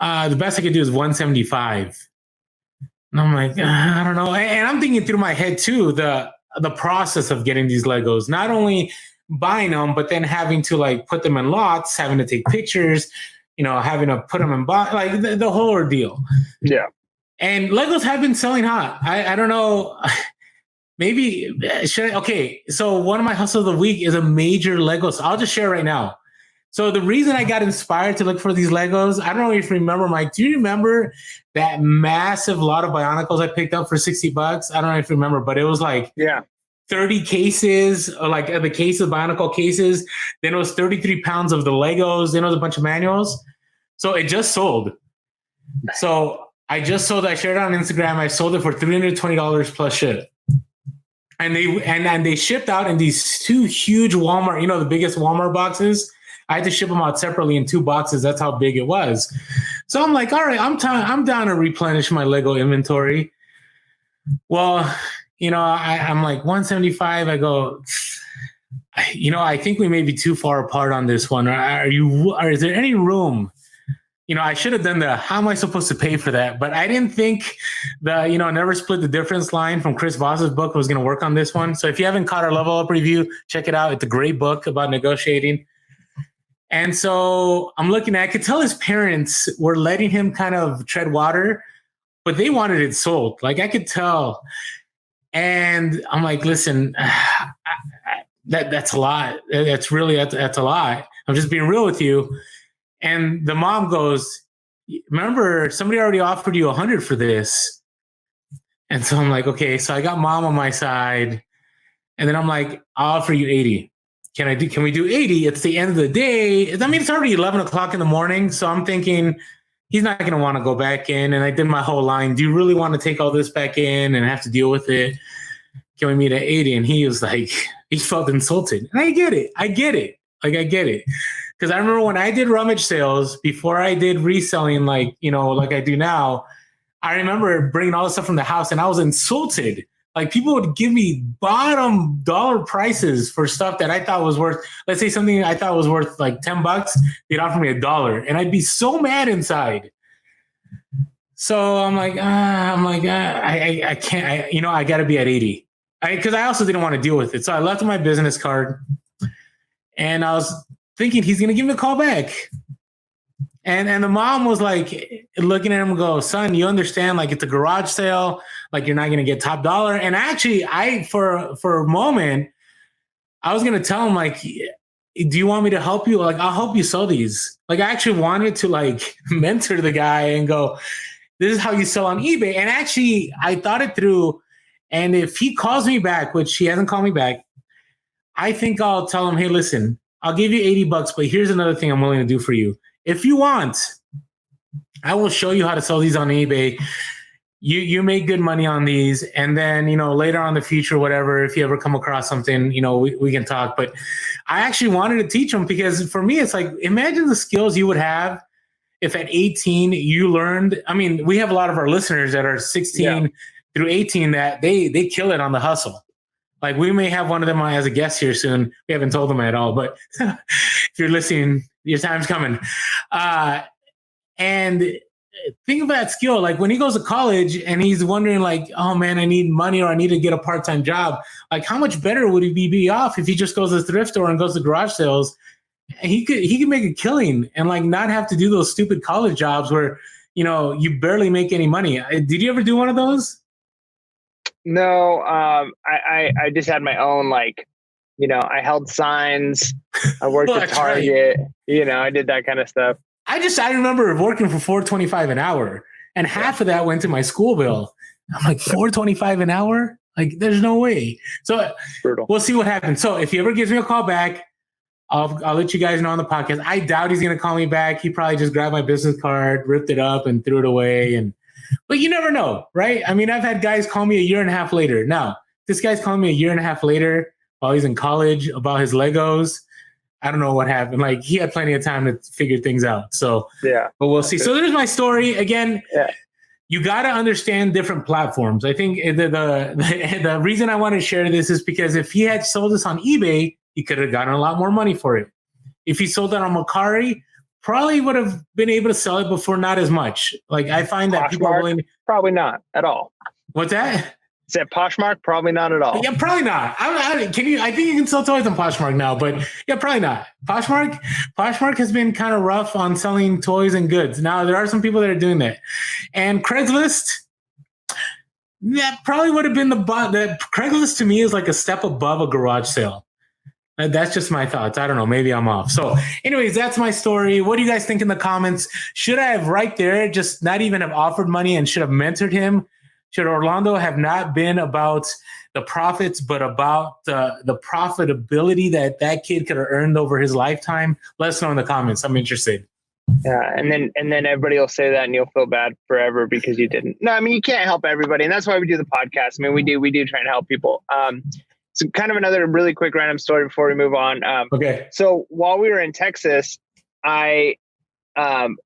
the best I could do is $175. And I'm like, I don't know. And I'm thinking through my head too, the process of getting these Legos, not only buying them, but then having to like put them in lots, having to take pictures, having to put them in box, like the whole ordeal. Yeah. And Legos have been selling hot. I don't know. Maybe okay. So one of my hustles of the week is a major Legos. I'll just share right now. So the reason I got inspired to look for these Legos, I don't know if you remember, Mike. Do you remember that massive lot of Bionicles I picked up for $60? I don't know if you remember, but it was like 30 cases, like the case of Bionicle cases. Then it was 33 pounds of the Legos. Then it was a bunch of manuals. So it just sold. So I just sold. I shared it on Instagram. I sold it for $320 plus ship. And they shipped out in these 2 huge Walmart, the biggest Walmart boxes. I had to ship them out separately in 2 boxes. That's how big it was. So I'm like, all right, I'm down to replenish my Lego inventory. Well, I'm like 175. I go, I think we may be too far apart on this one. Or is there any room? I should have done how am I supposed to pay for that? But I didn't think never split the difference line from Chris Voss's book was going to work on this one. So if you haven't caught our level up review, check it out. It's a great book about negotiating. And so I'm looking I could tell his parents were letting him kind of tread water, but they wanted it sold. Like I could tell. And I'm like, listen, that's a lot. That's a lot. I'm just being real with you. And the mom goes, remember, somebody already offered you 100 for this. And so I'm like, okay, so I got mom on my side. And then I'm like, I'll offer you 80. Can we do 80? It's the end of the day. I mean, it's already 11 o'clock in the morning. So I'm thinking he's not going to want to go back in. And I did my whole line. Do you really want to take all this back in and have to deal with it? Can we meet at 80? And he was like, he felt insulted. And I get it. Like, I get it. Because I remember when I did rummage sales, before I did reselling, like I do now, I remember bringing all the stuff from the house and I was insulted. Like people would give me bottom dollar prices for stuff that I thought was worth, let's say something I thought was worth like $10, they'd offer me $1. And I'd be so mad inside. So I'm like, I can't, I got to be at 80. Because I also didn't want to deal with it. So I left my business card and I was thinking he's going to give me a call back. And the mom was like looking at him and go, son, you understand, like it's a garage sale, like you're not going to get top dollar. And actually for a moment, I was going to tell him like, do you want me to help you? Like, I'll help you sell these. Like I actually wanted to like mentor the guy and go, this is how you sell on eBay. And actually I thought it through. And if he calls me back, which he hasn't called me back, I think I'll tell him, hey, listen, I'll give you $80, but here's another thing I'm willing to do for you. If you want, I will show you how to sell these on eBay. You make good money on these. And then, later on in the future, whatever, if you ever come across something, we can talk. But I actually wanted to teach him because for me, it's like, imagine the skills you would have if at 18 you learned. I mean, we have a lot of our listeners that are 16 through 18 that they kill it on the hustle. Like we may have one of them as a guest here soon. We haven't told them at all, but if you're listening, your time's coming. And think of that skill. Like when he goes to college and he's wondering like, oh man, I need money or I need to get a part-time job. Like how much better would he be off if he just goes to the thrift store and goes to garage sales? He could make a killing and like not have to do those stupid college jobs where, you barely make any money. Did you ever do one of those? No, I just had my own, like, I held signs, I worked at Target, right. I did that kind of stuff. I remember working for $4.25 an hour and half of that went to my school bill. I'm like, $4.25 an hour? Like, there's no way. So brutal. We'll see what happens. So if he ever gives me a call back, I'll let you guys know on the podcast. I doubt he's going to call me back. He probably just grabbed my business card, ripped it up and threw it away. But you never know, right? I mean, I've had guys call me a year and a half later. Now, this guy's calling me a year and a half later while he's in college about his Legos. I don't know what happened. Like, he had plenty of time to figure things out. So, yeah, but we'll see. So there's my story. Again, you got to understand different platforms. I think the reason I want to share this is because if he had sold this on eBay, he could have gotten a lot more money for it. If he sold it on Mercari, probably would have been able to sell it before, not as much. Like I find that people are willing probably not at all. What's that? Is that Poshmark? Probably not at all. Yeah, probably not. I think you can sell toys on Poshmark now, but yeah, probably not. Poshmark has been kind of rough on selling toys and goods. Now there are some people that are doing that, and Craigslist. That probably would have been that Craigslist to me is like a step above a garage sale. That's just my thoughts. I don't know. Maybe I'm off. So anyways, that's my story. What do you guys think in the comments? Should I have right there just not even have offered money and should have mentored him? Should Orlando have not been about the profits, but about the profitability that kid could have earned over his lifetime? Let us know in the comments. I'm interested. Yeah, and then everybody will say that and you'll feel bad forever because you didn't. No, I mean, you can't help everybody. And that's why we do the podcast. I mean, we do try and help people. So kind of another really quick random story before we move on. Okay. So while we were in Texas, I think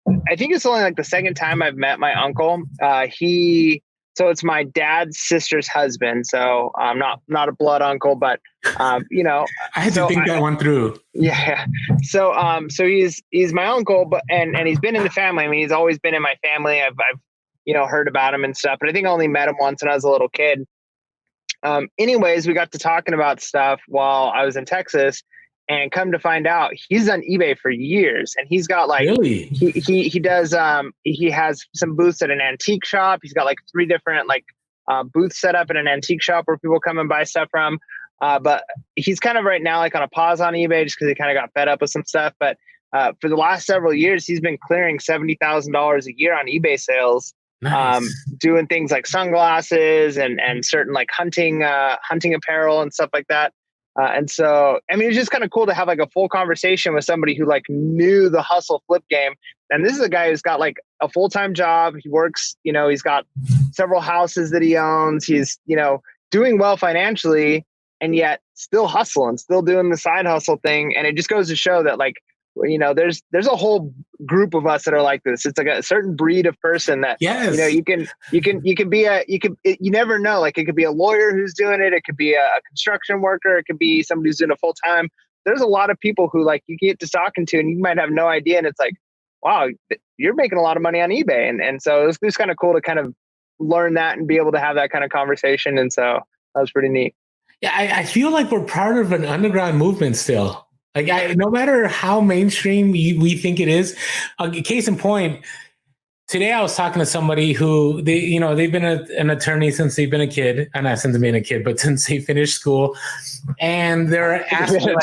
it's only like the second time I've met my uncle. He So it's my dad's sister's husband. So I'm not a blood uncle, but you know, I had to think that one through. Yeah. So he's my uncle, but and he's been in the family. I mean, he's always been in my family. I've heard about him and stuff, but I think I only met him once when I was a little kid. Anyways, we got to talking about stuff while I was in Texas, and come to find out, he's on eBay for years, and he's got like really he does he has some booths at an antique shop. He's got like 3 different like booths set up in an antique shop where people come and buy stuff from. But he's kind of right now like on a pause on eBay just because he kind of got fed up with some stuff. But for the last several years, he's been clearing $70,000 a year on eBay sales. Nice. Doing things like sunglasses and certain like hunting apparel and stuff like that. And so, I mean, it's just kind of cool to have like a full conversation with somebody who like knew the hustle flip game. And this is a guy who's got like a full-time job. He works, he's got several houses that he owns. He's, doing well financially, and yet still hustling, still doing the side hustle thing. And it just goes to show that like, there's a whole group of us that are like this. It's like a certain breed of person that, yes. You never know. Like it could be a lawyer who's doing it. It could be a construction worker. It could be somebody who's doing it full time. There's a lot of people who like you get to talking to and you might have no idea. And it's like, wow, you're making a lot of money on eBay. And so it was just kind of cool to kind of learn that and be able to have that kind of conversation. And so that was pretty neat. Yeah. I feel like we're part of an underground movement still. Like no matter how mainstream we think it is, case in point, today I was talking to somebody who they've been an attorney since they've been a kid, and not since they've been a kid, but since they finished school, and they're asking,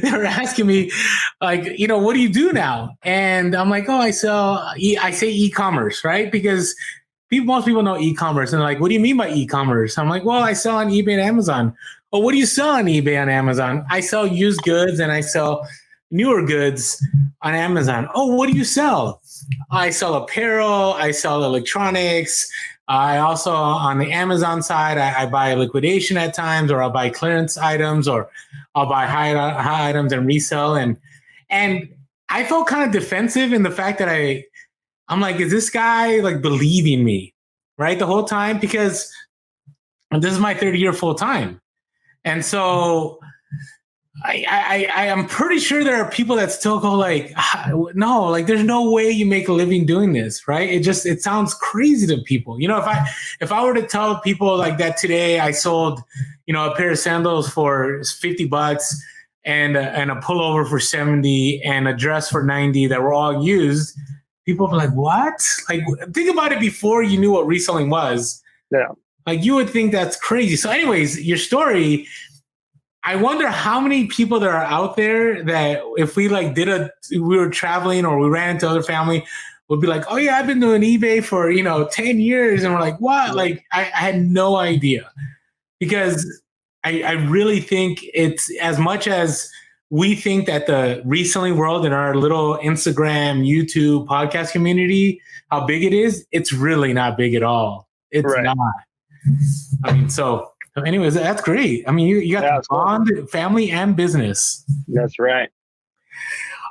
they're asking me like, what do you do now? And I'm like, I say e-commerce, right? Because most people know e-commerce, and they're like, what do you mean by e-commerce? I'm like, well, I sell on eBay and Amazon. Oh, what do you sell on eBay and Amazon? I sell used goods and I sell newer goods on Amazon. Oh, what do you sell? I sell apparel. I sell electronics. I also, on the Amazon side, I buy liquidation at times, or I'll buy clearance items, or I'll buy high items and resell. And I felt kind of defensive in the fact that I'm like, is this guy like believing me, right, the whole time? Because this is my 3rd year full time. And so I am pretty sure there are people that still go like, no, like there's no way you make a living doing this, right? It sounds crazy to people. If I were to tell people like that today, I sold, a pair of sandals for $50 and a pullover for $70 and a dress for $90 that were all used, people would be like, what? Like, think about it before you knew what reselling was. Yeah. Like you would think that's crazy. So anyways, your story, I wonder how many people there are out there that if we like we were traveling or we ran into other family would be like, oh yeah, I've been doing eBay for, 10 years. And we're like, what? Like I had no idea, because I really think it's as much as we think that the reselling world in our little Instagram, YouTube, podcast community, how big it is, it's really not big at all. It's right. Not. I mean, so anyways, that's great. I mean, you got the bond, cool. Family and business. That's right.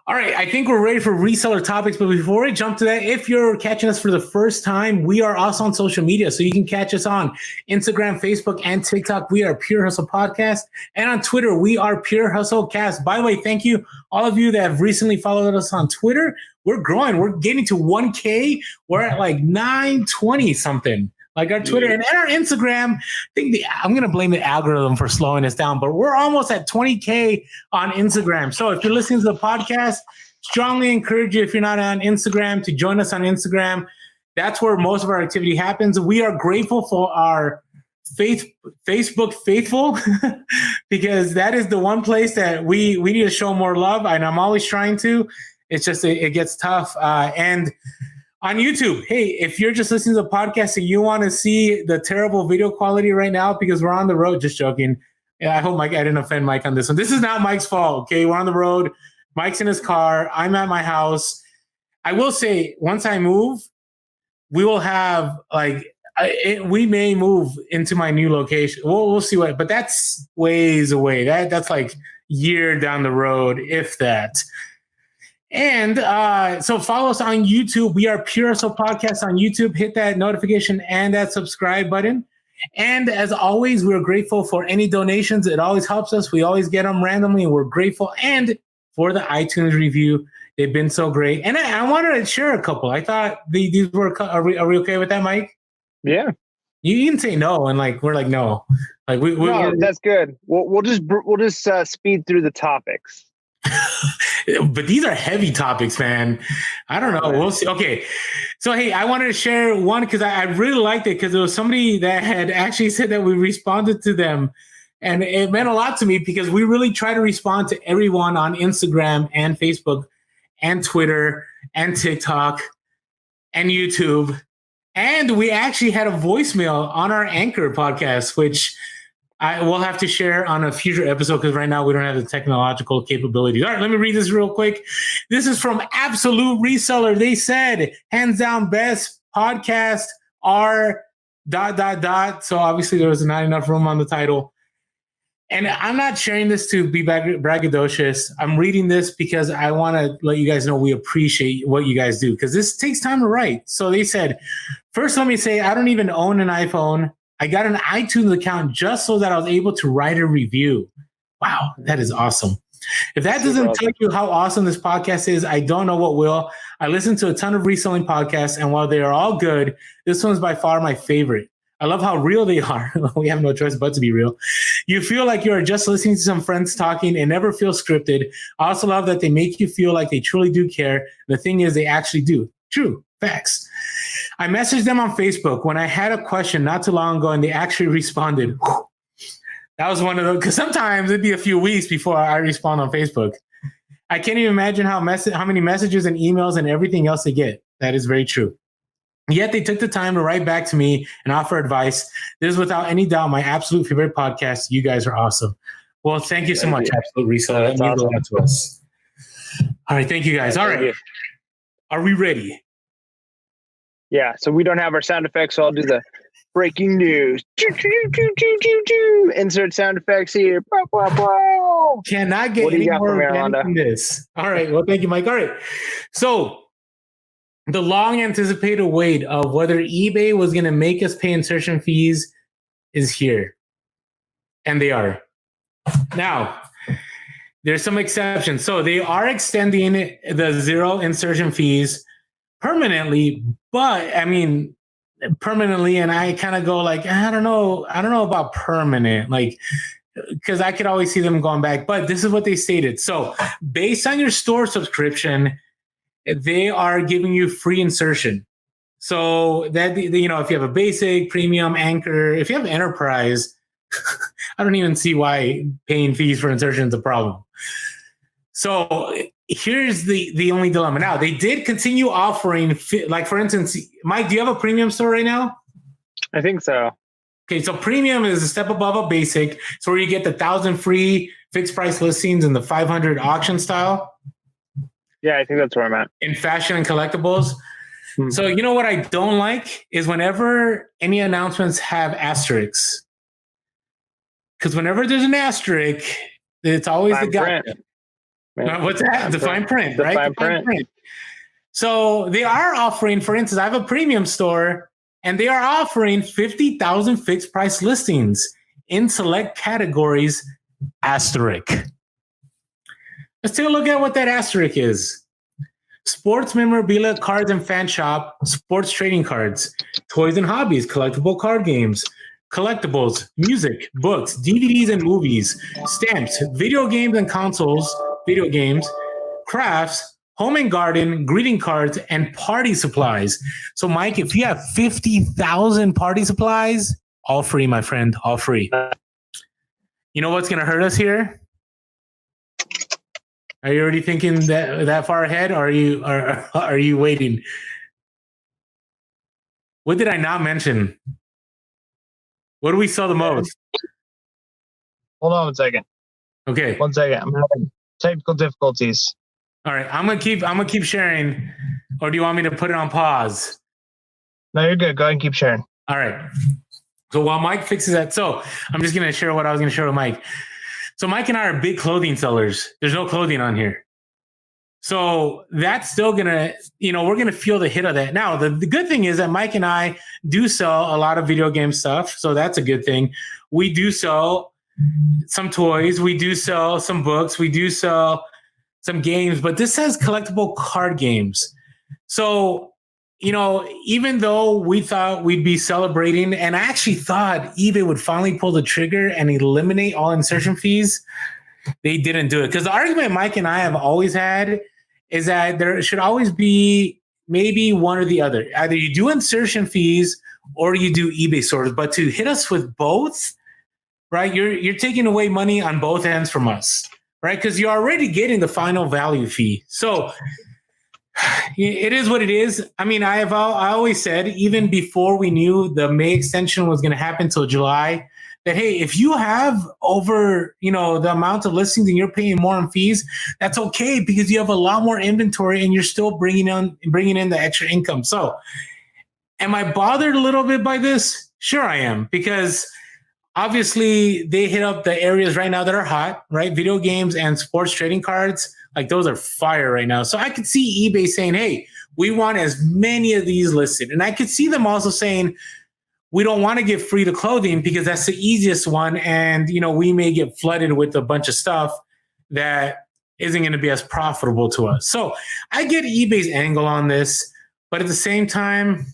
All right. I think we're ready for reseller topics. But before we jump to that, if you're catching us for the first time, we are also on social media. So you can catch us on Instagram, Facebook, and TikTok. We are Pure Hustle Podcast. And on Twitter, we are Pure Hustle Cast. By the way, thank you, all of you that have recently followed us on Twitter. We're growing. We're getting to 1K. We're at like 920 something. Like our Twitter and our Instagram, I'm going to blame the algorithm for slowing us down, but we're almost at 20K on Instagram. So if you're listening to the podcast, strongly encourage you, if you're not on Instagram, to join us on Instagram. That's where most of our activity happens. We are grateful for our Facebook faithful because that is the one place that we need to show more love. And I'm always trying to. It's just, it gets tough. And on YouTube, hey, if you're just listening to the podcast and you want to see the terrible video quality right now because we're on the road, just joking. Yeah, I hope I didn't offend Mike on this one. This is not Mike's fault, okay? We're on the road. Mike's in his car. I'm at my house. I will say, once I move, we will have, we may move into my new location. We'll see what, but that's ways away. That's like year down the road, if that. And so follow us on YouTube. We are Pure Hustle Podcast on YouTube. Hit that notification and that subscribe button. And as always, we're grateful for any donations. It always helps us. We always get them randomly, and we're grateful. And for the iTunes review, they've been so great. And I wanted to share a couple. I thought these were. Are we okay with that, Mike? Yeah. You can say no, and we're like no. Like no, that's good. We'll just speed through the topics. But these are heavy topics, man. I don't know. We'll see. Okay. So, hey, I wanted to share one because I really liked it because there was somebody that had actually said that we responded to them. And it meant a lot to me because we really try to respond to everyone on Instagram and Facebook and Twitter and TikTok and YouTube. And we actually had a voicemail on our Anchor podcast, which I will have to share on a future episode because right now we don't have the technological capabilities. All right, let me read this real quick. This is from Absolute Reseller. They said, hands down best podcast are ... So obviously there was not enough room on the title. And I'm not sharing this to be braggadocious. I'm reading this because I want to let you guys know we appreciate what you guys do because this takes time to write. So they said, first, let me say, I don't even own an iPhone. I got an iTunes account just so that I was able to write a review. Wow, that is awesome. If that doesn't tell you how awesome this podcast is, I don't know what will. I listen to a ton of reselling podcasts, and while they are all good, this one's by far my favorite. I love how real they are. We have no choice but to be real. You feel like you're just listening to some friends talking and never feel scripted. I also love that they make you feel like they truly do care. The thing is, they actually do. True. Facts. I messaged them on Facebook when I had a question not too long ago, and they actually responded. That was one of those, because sometimes it'd be a few weeks before I respond on Facebook. I can't even imagine how many messages and emails and everything else they get. That is very true. Yet they took the time to write back to me and offer advice. This is without any doubt my absolute favorite podcast. You guys are awesome. Well, thank you so much, Absolute Reseller. That means a lot to us. All right, thank you guys. All right. Are we ready? Yeah, so we don't have our sound effects, so I'll do the breaking news. Insert sound effects here. Cannot get any more than this. All right, well, thank you, Mike. All right, so the long-anticipated wait of whether eBay was going to make us pay insertion fees is here, and they are. Now, there's some exceptions. So they are extending the zero insertion fees permanently, but I mean permanently, and I kind of go like, I don't know about permanent, like, because I could always see them going back. But this is what they stated. So based on your store subscription, they are giving you free insertion. So that, you know, if you have a basic, premium, anchor, if you have enterprise, I don't even see why paying fees for insertion is a problem. So here's the only dilemma. Now, they did continue offering, like, for instance, Mike, do you have a premium store right now? I think so. Okay, so premium is a step above a basic. So where you get the 1,000 free fixed price listings and the 500 auction style. Yeah, I think that's where I'm at. In fashion and collectibles. Hmm. So you know what I don't like is whenever any announcements have asterisks. Because whenever there's an asterisk, it's always the guy. What's that? The fine print, right? The fine print. So they are offering, for instance, I have a premium store, and they are offering 50,000 fixed price listings in select categories, asterisk. Let's take a look at what that asterisk is. Sports memorabilia, cards and fan shop, sports trading cards, toys and hobbies, collectible card games, collectibles, music, books, DVDs and movies, stamps, video games and consoles, video games, crafts, home and garden, greeting cards, and party supplies. So, Mike, if you have 50,000 party supplies, all free, my friend, all free. You know what's going to hurt us here? Are you already thinking that far ahead, or are you waiting? What did I not mention? What do we sell the most? Hold on 1 second. Okay. 1 second. I'm having technical difficulties. All right. I'm gonna keep sharing, or do you want me to put it on pause? No, you're good. Go ahead and keep sharing. All right. So while Mike fixes that, so I'm just gonna share what I was gonna share with Mike. So Mike and I are big clothing sellers. There's no clothing on here. So that's still gonna, we're gonna feel the hit of that. Now, the good thing is that Mike and I do sell a lot of video game stuff, so that's a good thing. We do sell some toys, we do sell some books, we do sell some games, but this says collectible card games. So, even though we thought we'd be celebrating, and I actually thought eBay would finally pull the trigger and eliminate all insertion fees, they didn't do it. Because the argument Mike and I have always had is that there should always be maybe one or the other. Either you do insertion fees or you do eBay stores. But to hit us with both, right, you're taking away money on both ends from us, right? Because you're already getting the final value fee. So it is what it is. I mean, I always said, even before we knew the May extension was going to happen till July, that, hey, if you have over, the amount of listings and you're paying more in fees, that's okay, because you have a lot more inventory and you're still bringing in the extra income. So am I bothered a little bit by this? Sure I am, because obviously they hit up the areas right now that are hot, right? Video games and sports trading cards, like those are fire right now. So I could see eBay saying, hey, we want as many of these listed. And I could see them also saying, we don't want to give free to clothing because that's the easiest one. And, we may get flooded with a bunch of stuff that isn't going to be as profitable to us. So I get eBay's angle on this, but at the same time,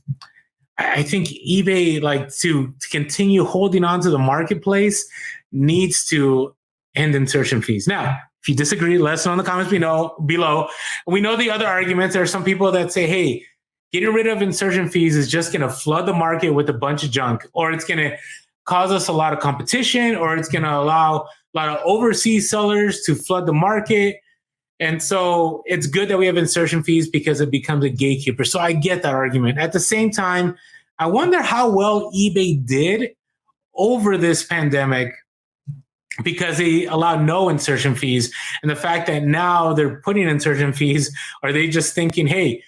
I think eBay, to continue holding on to the marketplace, needs to end insertion fees. Now, if you disagree, let us know in the comments below. We know the other arguments. There are some people that say, hey, getting rid of insertion fees is just going to flood the market with a bunch of junk, or it's going to cause us a lot of competition, or it's going to allow a lot of overseas sellers to flood the market. And so it's good that we have insertion fees because it becomes a gatekeeper. So I get that argument. At the same time, I wonder how well eBay did over this pandemic, because they allowed no insertion fees. And the fact that now they're putting insertion fees, are they just thinking, hey,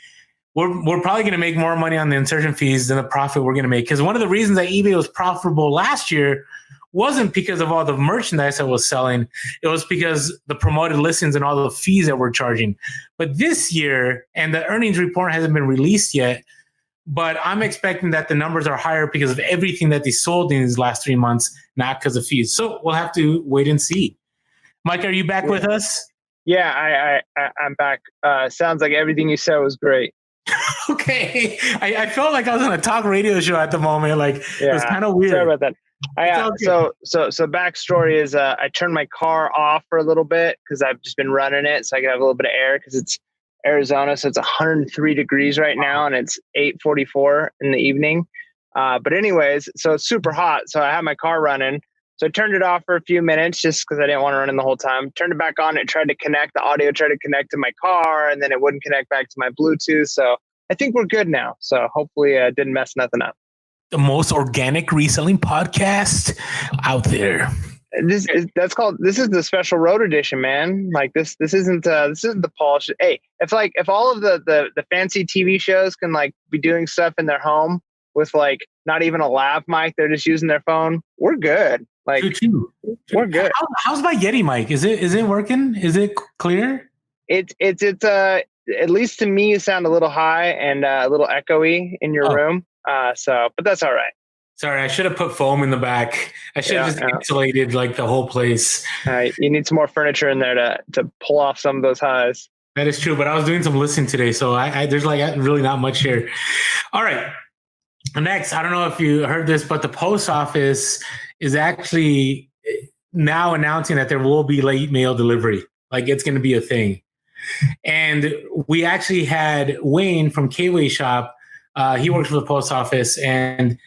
we're probably going to make more money on the insertion fees than the profit we're going to make? Because one of the reasons that eBay was profitable last year wasn't because of all the merchandise that was selling. It was because the promoted listings and all the fees that we're charging. But this year, and the earnings report hasn't been released yet, but I'm expecting that the numbers are higher because of everything that they sold in these last 3 months, not because of fees. So we'll have to wait and see. Mike, are you back with us? Yeah, I'm back. Sounds like everything you said was great. Okay. I felt like I was on a talk radio show at the moment. It was kind of weird. Sorry about that. So backstory is I turned my car off for a little bit because I've just been running it so I can have a little bit of air, because it's Arizona, so it's 103 degrees right now and it's 8:44 in the evening. But anyways, so it's super hot. So I had my car running. So I turned it off for a few minutes just because I didn't want to run in the whole time. Turned it back on. It tried to connect the audio, tried to connect to my car, and then it wouldn't connect back to my Bluetooth. So I think we're good now. So hopefully I didn't mess nothing up. The most organic reselling podcast out there. This is the special road edition, man. This isn't the polish. Hey, if all of the fancy TV shows can be doing stuff in their home with not even a lav mic, they're just using their phone, we're good. We're good. How's my Yeti mic? Is it working? Is it clear? It's at least to me, you sound a little high and a little echoey in your room. But that's all right. Sorry, I should have put foam in the back. I should have just insulated the whole place. You need some more furniture in there to pull off some of those highs. That is true, but I was doing some listening today, so there's really not much here. All right. Next, I don't know if you heard this, but the post office is actually now announcing that there will be late mail delivery. It's going to be a thing. And we actually had Wayne from K-Way Shop. He works for the post office, and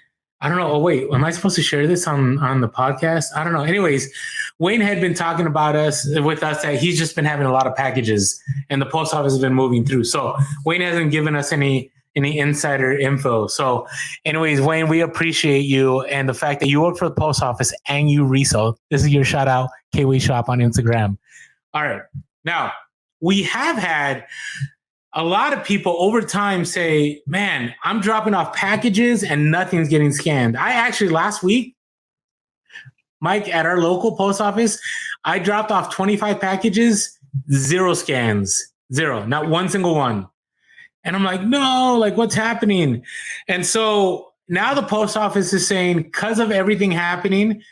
I don't know. Oh, wait, am I supposed to share this on the podcast? I don't know. Anyways, Wayne had been talking about with us that he's just been having a lot of packages and the post office has been moving through. So Wayne hasn't given us any insider info. So anyways, Wayne, we appreciate you and the fact that you work for the post office and you resell. This is your shout out, K-Way Shop on Instagram. All right. Now, we have had a lot of people over time say, man, I'm dropping off packages and nothing's getting scanned. I actually last week, Mike, at our local post office, I dropped off 25 packages, 0 scans. Zero, not one single one. And I'm like, no, like what's happening? And so now the post office is saying, because of everything happening,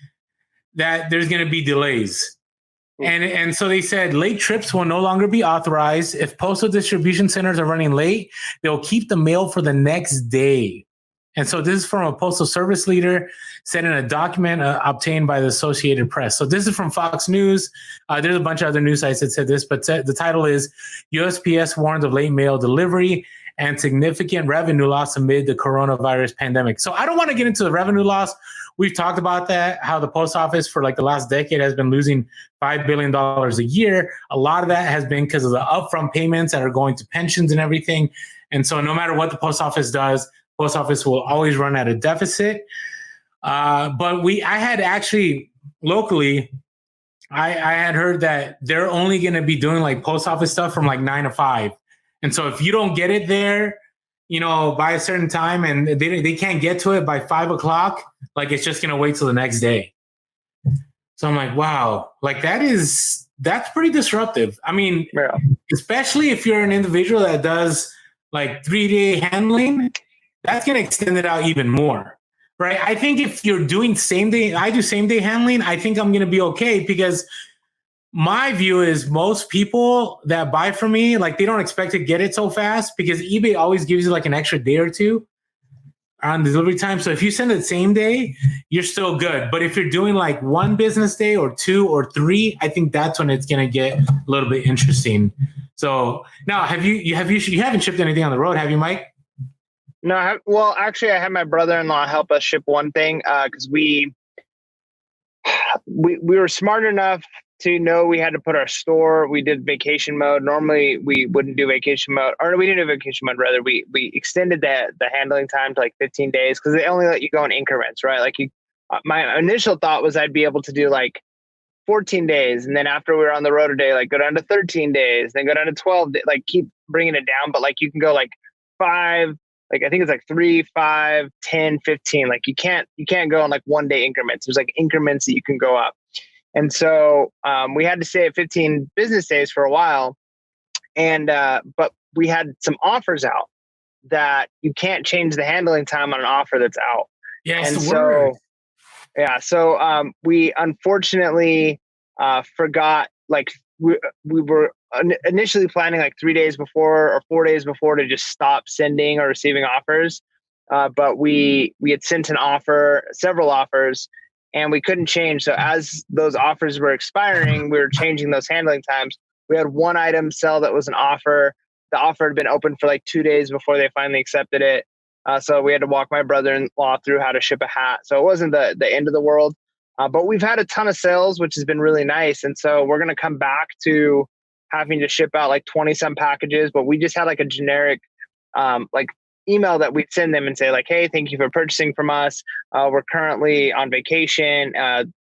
that there's going to be delays. And so they said late trips will no longer be authorized. If postal distribution centers are running late, they'll keep the mail for the next day. And so this is from a postal service leader said in a document obtained by the Associated Press. So this is from Fox News. There's a bunch of other news sites that said this, but the title is USPS warns of late mail delivery and significant revenue loss amid the coronavirus pandemic. So I don't want to get into the revenue loss. We've talked about that, how the post office for like the last decade has been losing $5 billion a year. A lot of that has been because of the upfront payments that are going to pensions and everything. And so no matter what the post office does, post office will always run at a deficit. But I had actually locally, I had heard that they're only going to be doing like post office stuff from like 9 to 5. And so if you don't get it there, by a certain time and they can't get to it by 5 o'clock, like it's just going to wait till the next day. So I'm like, wow, like that's pretty disruptive. I mean, especially if you're an individual that does like 3-day handling, that's going to extend it out even more, right? I think if you're doing I do same day handling, I think I'm going to be okay because my view is most people that buy from me, like they don't expect to get it so fast because eBay always gives you like an extra day or two on delivery time. So if you send it same day, you're still good. But if you're doing like 1 business day or 2 or 3, I think that's when it's going to get a little bit interesting. So now you haven't shipped anything on the road, have you, Mike? No, well, actually, I had my brother-in-law help us ship one thing because we were smart enough to know we had to put our store. We did vacation mode. Normally, we wouldn't do vacation mode, or we didn't do vacation mode. Rather, we extended the handling time to like 15 days because they only let you go in increments, right? Like my initial thought was I'd be able to do like 14 days, and then after we were on the road a day, like go down to 13 days, then go down to 12 days, like keep bringing it down. But like you can go like 5. Like I think it's like 3, 5, 10, 15. Like you can't go in like 1 day increments. There's like increments that you can go up. And so we had to stay at 15 business days for a while. And but we had some offers out that you can't change the handling time on an offer that's out. Yes. And so we unfortunately forgot, like we were initially planning like 3 days before or 4 days before to just stop sending or receiving offers. But we had sent several offers, and we couldn't change. So as those offers were expiring, we were changing those handling times. We had one item sell that was an offer. The offer had been open for like 2 days before they finally accepted it. So we had to walk my brother-in-law through how to ship a hat. So it wasn't the end of the world. But we've had a ton of sales, which has been really nice. And so we're going to come back to having to ship out like 20 some packages, but we just had like a generic like email that we'd send them and say like, hey, thank you for purchasing from us. We're currently on vacation and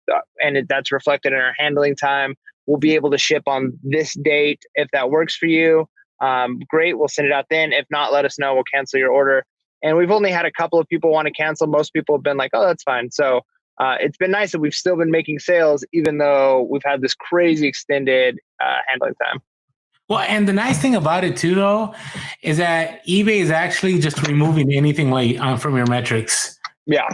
that's reflected in our handling time. We'll be able to ship on this date. If that works for you, great. We'll send it out then. If not, let us know. We'll cancel your order. And we've only had a couple of people want to cancel. Most people have been like, oh, that's fine. So it's been nice that we've still been making sales, even though we've had this crazy extended handling time. Well, and the nice thing about it too, though, is that eBay is actually just removing anything late from your metrics. Yeah.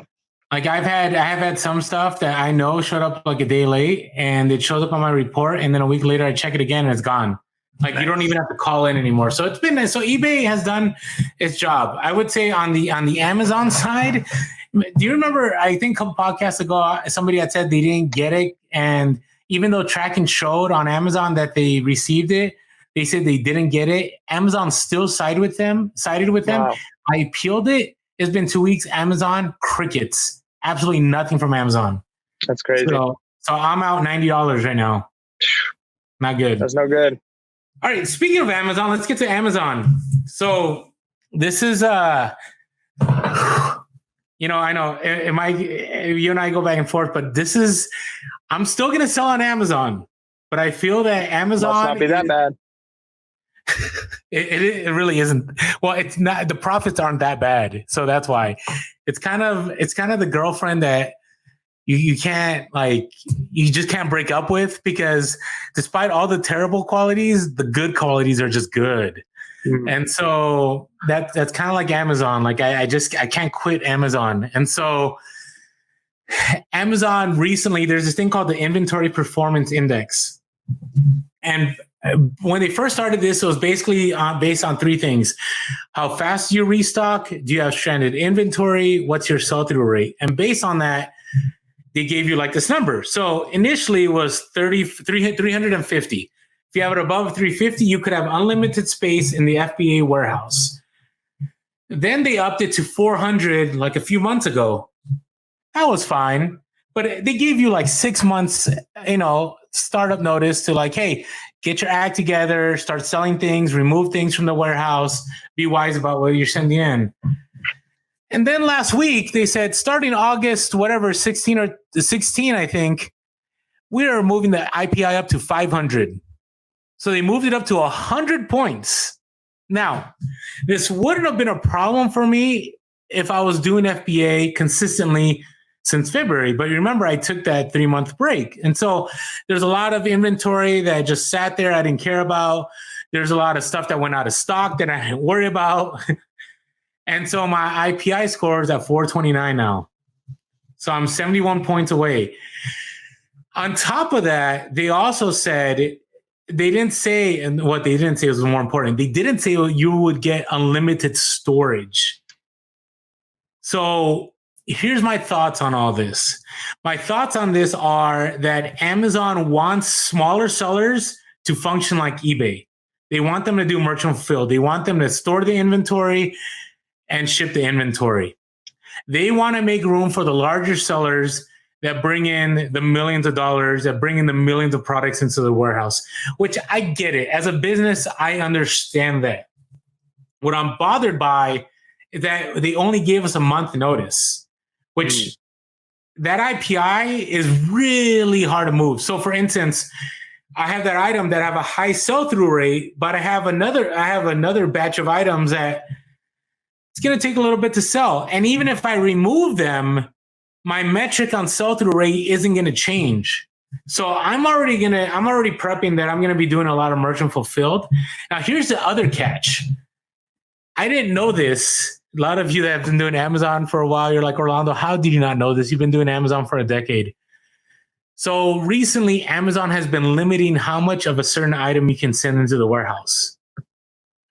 Like I have had some stuff that I know showed up like a day late, and it shows up on my report, and then a week later I check it again and it's gone. Like you don't even have to call in anymore. So it's been nice. So eBay has done its job. I would say on the Amazon side. Do you remember? I think a couple podcasts ago, somebody had said they didn't get it, and even though tracking showed on Amazon that they received it, they said they didn't get it. Amazon still sided with them. Wow. I appealed it. It's been 2 weeks. Amazon, crickets. Absolutely nothing from Amazon. That's crazy. So I'm out $90 right now. Not good. That's no good. All right. Speaking of Amazon, let's get to Amazon. So this is I know you and I go back and forth, but I'm still going to sell on Amazon, but I feel that Amazon must not be that bad. It really isn't. Well, it's not. The profits aren't that bad, so that's why. It's kind of the girlfriend that you can't you just can't break up with, because despite all the terrible qualities, the good qualities are just good. Mm-hmm. And so that's kind of like Amazon. Like I can't quit Amazon. And so Amazon recently, there's this thing called the Inventory Performance Index. And when they first started this, it was basically based on three things: how fast you restock, do you have stranded inventory, what's your sell-through rate? And based on that, they gave you like this number. So initially it was 350. If you have it above 350, you could have unlimited space in the FBA warehouse. Then they upped it to 400 like a few months ago. That was fine. But they gave you like 6 months, startup notice to like, hey, get your act together, start selling things, remove things from the warehouse, be wise about what you're sending in. And then last week they said, starting August, 16, I think, we are moving the IPI up to 500. So they moved it up to 100 points. Now, this wouldn't have been a problem for me if I was doing FBA consistently since February. But remember, I took that 3-month break. And so there's a lot of inventory that just sat there I didn't care about. There's a lot of stuff that went out of stock that I didn't worry about. And so my IPI score is at 429 now. So I'm 71 points away. On top of that, they also said, they didn't say, and what they didn't say was more important, they didn't say you would get unlimited storage. So here's my thoughts on all this. My thoughts on this are that Amazon wants smaller sellers to function like eBay. They want them to do merchant fulfilled. They want them to store the inventory and ship the inventory. They want to make room for the larger sellers that bring in the millions of dollars, that bring in the millions of products into the warehouse, which I get it. As a business, I understand that. What I'm bothered by is that they only gave us a month notice, which that IPI is really hard to move. So for instance, I have that item that have a high sell-through rate, but I have another batch of items that it's going to take a little bit to sell. And even if I remove them, my metric on sell-through rate isn't going to change. So I'm already prepping that I'm going to be doing a lot of merchant fulfilled. Now, here's the other catch. I didn't know this. A lot of you that have been doing Amazon for a while, you're like, Orlando, how did you not know this? You've been doing Amazon for a decade. So recently, Amazon has been limiting how much of a certain item you can send into the warehouse.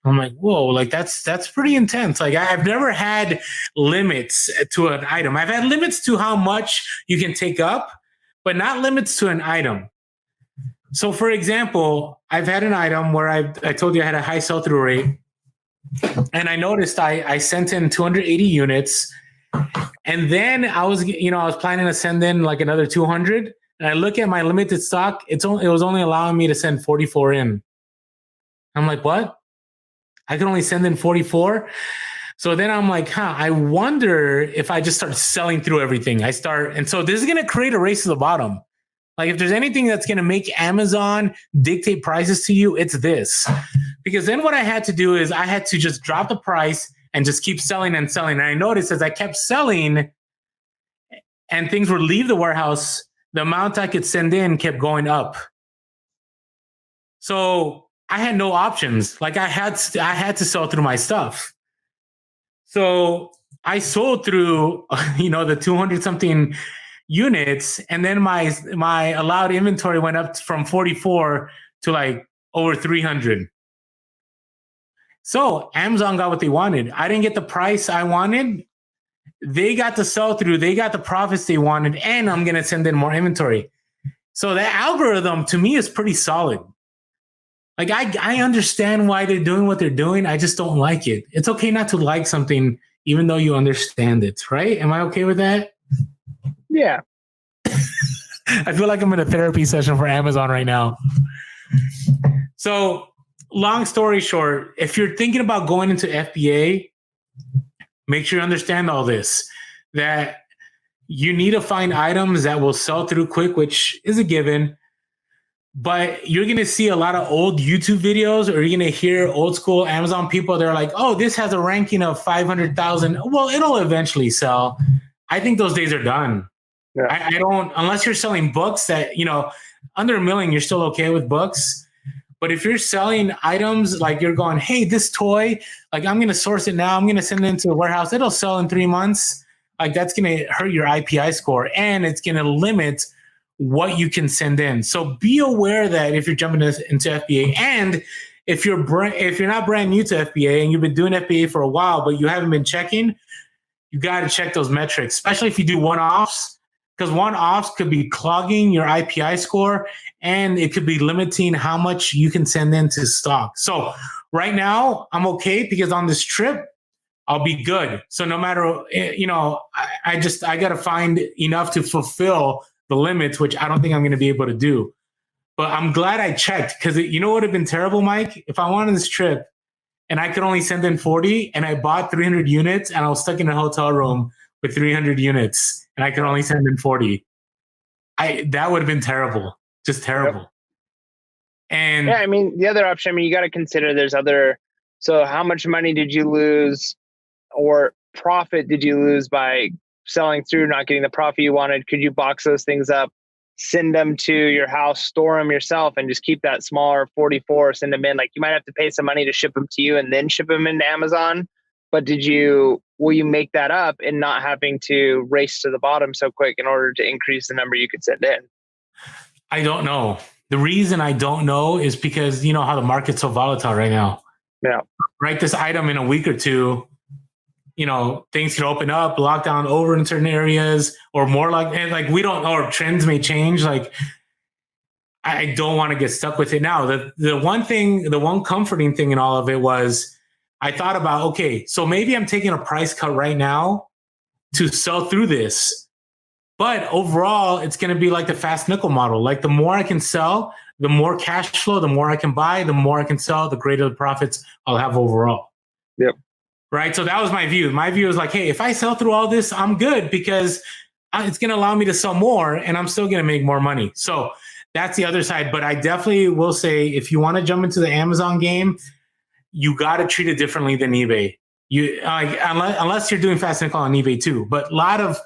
I'm like, whoa, like that's pretty intense. Like I've never had limits to an item. I've had limits to how much you can take up, but not limits to an item. So for example, I've had an item where I told you I had a high sell-through rate, and I noticed I sent in 280 units, and then I was planning to send in like another 200, and I look at my limited stock, it was only allowing me to send 44 in. I'm like, what? I can only send in 44. So then I'm like, I wonder if I just start selling through everything. And so this is going to create a race to the bottom. Like if there's anything that's going to make Amazon dictate prices to you, it's this. Because then what I had to do is I had to just drop the price and just keep selling and selling. And I noticed as I kept selling and things would leave the warehouse, the amount I could send in kept going up. So I had no options. Like I had to sell through my stuff. So I sold through, the 200 something units. And then my allowed inventory went up from 44 to like over 300. So Amazon got what they wanted. I didn't get the price I wanted. They got the sell through. They got the profits they wanted. And I'm going to send in more inventory. So that algorithm to me is pretty solid. Like I understand why they're doing what they're doing. I just don't like it. It's okay not to like something, even though you understand it, right? Am I okay with that? Yeah. I feel like I'm in a therapy session for Amazon right now. So long story short, if you're thinking about going into FBA, make sure you understand all this, that you need to find items that will sell through quick, which is a given. But you're going to see a lot of old YouTube videos, or you're going to hear old school Amazon people. They're like, oh, this has a ranking of 500,000. Well, it'll eventually sell. I think those days are done. Yeah. I don't, unless you're selling books that, under $1 million, you're still okay with books. But if you're selling items like you're going, hey, this toy, like I'm going to source it now, I'm going to send it into a warehouse, it'll sell in 3 months. Like that's going to hurt your IPI score, and it's going to limit what you can send in. So be aware that if you're jumping into FBA, and if you're not brand new to FBA and you've been doing FBA for a while, but you haven't been checking, you got to check those metrics, especially if you do one-offs, because one-offs could be clogging your IPI score, and it could be limiting how much you can send into stock. So right now I'm okay, because on this trip, I'll be good. So no matter, I got to find enough to fulfill the limits, which I don't think I'm going to be able to do. But I'm glad I checked, because you know what would have been terrible, Mike? If I wanted this trip and I could only send in 40 and I bought 300 units and I was stuck in a hotel room with 300 units and I could only send in 40. That would have been terrible. Just terrible. Yep. And yeah, I mean, the other option, you got to consider there's other. So how much money did you lose, or profit did you lose by selling through, not getting the profit you wanted? Could you box those things up, send them to your house, store them yourself, and just keep that smaller 44, send them in? Like, you might have to pay some money to ship them to you and then ship them into Amazon. But will you make that up and not having to race to the bottom so quick in order to increase the number you could send in? I don't know. The reason I don't know is because you know how the market's so volatile right now. Yeah. Write this item in a week or two, things can open up, lockdown over in certain areas, or more like we don't know, or trends may change. Like, I don't want to get stuck with it now. The one comforting thing in all of it was I thought about, okay, so maybe I'm taking a price cut right now to sell through this. But overall, it's going to be like the fast nickel model. Like, the more I can sell, the more cash flow, the more I can buy, the more I can sell, the greater the profits I'll have overall. Yep. Right. So that was my view. My view was like, hey, if I sell through all this, I'm good, because it's going to allow me to sell more and I'm still going to make more money. So that's the other side. But I definitely will say, if you want to jump into the Amazon game, you got to treat it differently than eBay. Unless you're doing fast nickel on eBay too. But a lot of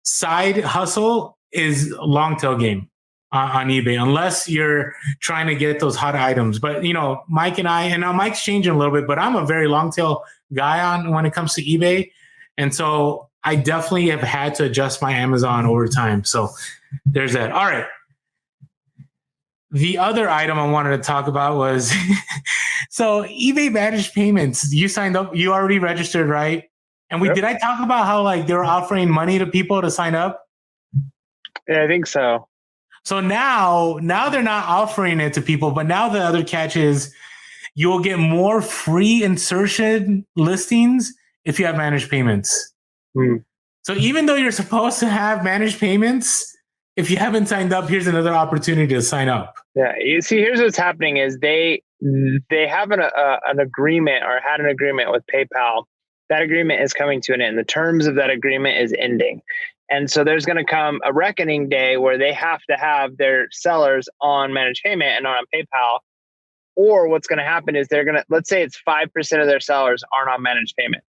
side hustle is long tail game on eBay, unless you're trying to get those hot items. But Mike and I, and now Mike's changing a little bit, but I'm a very long tail guy when it comes to eBay, and so I definitely have had to adjust my Amazon over time. So there's that. All right. The other item I wanted to talk about was so eBay managed payments. You signed up. You already registered, right? And did I talk about how they were offering money to people to sign up? Yeah, I think so. So now they're not offering it to people, but now the other catch is you'll get more free insertion listings if you have managed payments. So even though you're supposed to have managed payments, if you haven't signed up, here's another opportunity to sign up. Yeah, you see, here's what's happening is they have an agreement, or had an agreement with PayPal. That agreement is coming to an end. The terms of that agreement is ending. And so there's going to come a reckoning day where they have to have their sellers on managed payment and not on PayPal. Or what's going to happen is let's say it's 5% of their sellers aren't on managed payment.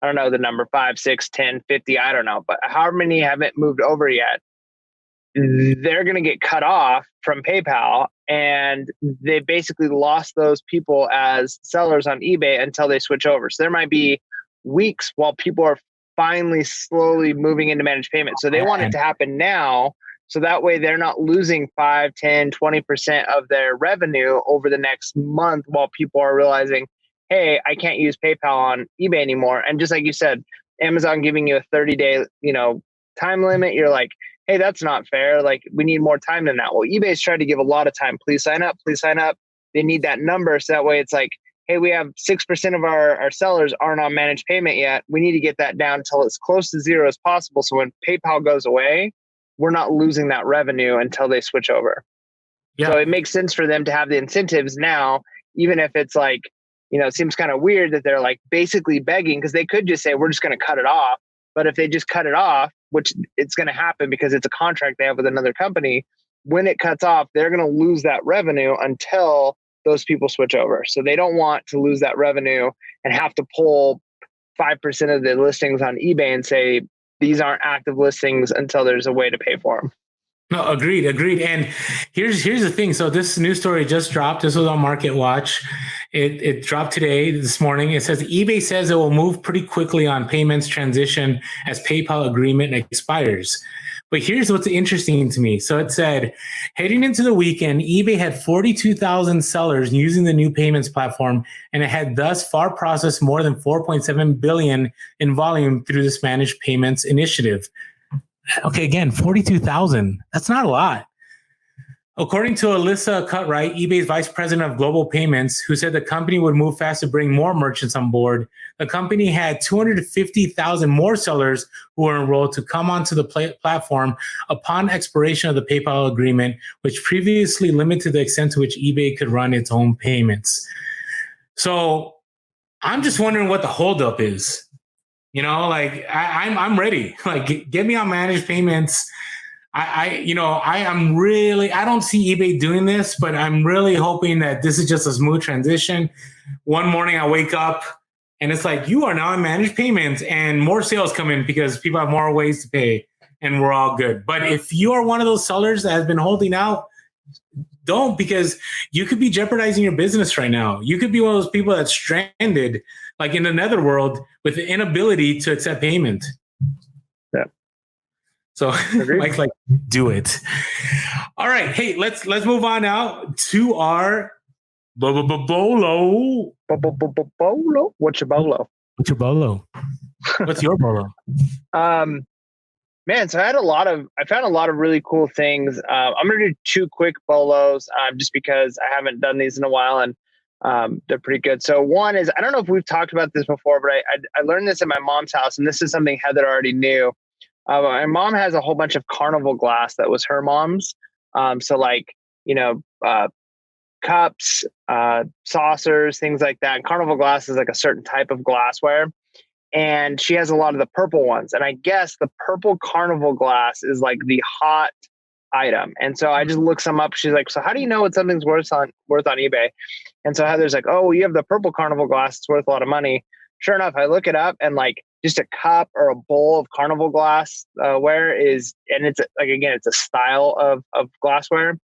I don't know the number, 5, 6, 10, 50, I don't know. But however many haven't moved over yet, they're going to get cut off from PayPal. And they basically lost those people as sellers on eBay until they switch over. So there might be weeks while people are finally slowly moving into managed payment. So they want it to happen now. So that way they're not losing 5, 10, 20% of their revenue over the next month while people are realizing, hey, I can't use PayPal on eBay anymore. And just like you said, Amazon giving you a 30-day, time limit, you're like, hey, that's not fair. Like, we need more time than that. Well, eBay's trying to give a lot of time. Please sign up. Please sign up. They need that number. So that way it's like, hey, we have 6% of our sellers aren't on managed payment yet. We need to get that down until it's close to zero as possible. So when PayPal goes away, we're not losing that revenue until they switch over. Yeah. So it makes sense for them to have the incentives now, even if it's like, it seems kind of weird that they're like basically begging, because they could just say, we're just going to cut it off. But if they just cut it off, which it's going to happen because it's a contract they have with another company, when it cuts off, they're going to lose that revenue until those people switch over. So they don't want to lose that revenue and have to pull 5% of the listings on eBay and say, these aren't active listings until there's a way to pay for them. No, agreed. And here's the thing. So this news story just dropped. This was on Market Watch. It dropped this morning. It says eBay says it will move pretty quickly on payments transition as PayPal agreement expires. But here's what's interesting to me. So it said, heading into the weekend, eBay had 42,000 sellers using the new payments platform, and it had thus far processed more than 4.7 billion in volume through this managed payments initiative. Okay, again, 42,000. That's not a lot. According to Alyssa Cutright, eBay's vice president of global payments, who said the company would move fast to bring more merchants on board, the company had 250,000 more sellers who were enrolled to come onto the platform upon expiration of the PayPal agreement, which previously limited the extent to which eBay could run its own payments. So I'm just wondering what the holdup is. You know, like I'm ready. Like, get me on managed payments. I don't see eBay doing this, but I'm really hoping that this is just a smooth transition. One morning I wake up and it's like, you are now in managed payments, and more sales come in because people have more ways to pay, and we're all good. But if you are one of those sellers that has been holding out, don't, because you could be jeopardizing your business right now. You could be one of those people that's stranded, like in the netherworld, with the inability to accept payment. Yeah. So Mike's like, do it. All right. Hey, let's move on now to our bolo. Bolo? What's your bolo? What's your bolo? What's your bolo? Man, so I found a lot of really cool things. I'm going to do 2 quick bolos just because I haven't done these in a while, and they're pretty good. So one is, I don't know if we've talked about this before, but I learned this at my mom's house, and this is something Heather already knew. My mom has a whole bunch of carnival glass that was her mom's. So like, cups, saucers, things like that. And carnival glass is like a certain type of glassware. And she has a lot of the purple ones. And I guess the purple carnival glass is like the hot item. And so I just looked some up. She's like, so how do you know what something's worth on eBay? And so Heather's like, oh, well, you have the purple carnival glass. It's worth a lot of money. Sure enough, I look it up, and like just a cup or a bowl of carnival glass it's a style of glassware.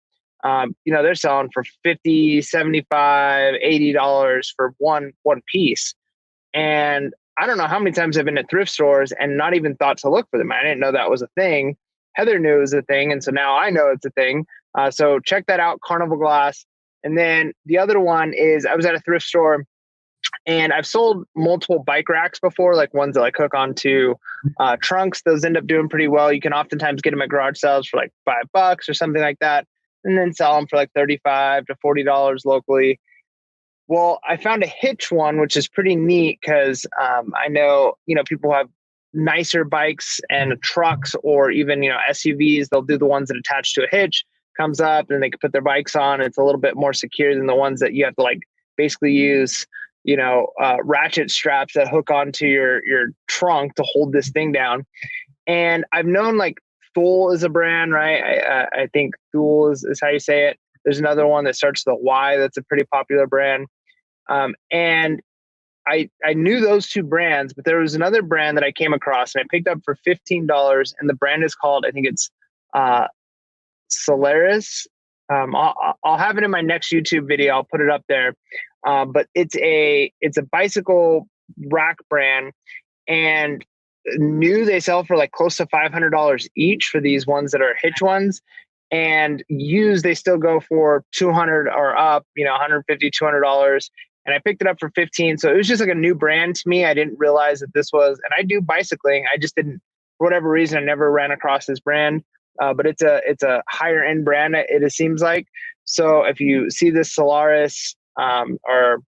They're selling for $50, $75, $80 for one piece. And I don't know how many times I've been at thrift stores and not even thought to look for them. I didn't know that was a thing. Heather knew it was a thing. And so now I know it's a thing. So check that out, carnival glass. And then the other one is, I was at a thrift store, and I've sold multiple bike racks before, like ones that like hook onto trunks. Those end up doing pretty well. You can oftentimes get them at garage sales for like $5 or something like that, and then sell them for like $35 to $40 locally. Well, I found a hitch one, which is pretty neat because I know, people have nicer bikes and trucks, or even, SUVs. They'll do the ones that attach to a hitch, comes up, and they can put their bikes on. It's a little bit more secure than the ones that you have to like basically use, ratchet straps that hook onto your trunk to hold this thing down. And I've known like Thule is a brand, right? I think Thule is how you say it. There's another one that starts with a Y that's a pretty popular brand. And I knew those 2 brands, but there was another brand that I came across and I picked up for $15, and the brand is called, I think it's Solaris. I'll have it in my next YouTube video. I'll put it up there. But it's a bicycle rack brand, and new they sell for like close to $500 each for these ones that are hitch ones, and used they still go for $200 or up, $150, $200. And I picked it up for $15. So it was just like a new brand to me. I didn't realize that this was, and I do bicycling. I just didn't, for whatever reason, I never ran across this brand. But it's a higher end brand, it seems like. So if you see this Solaris or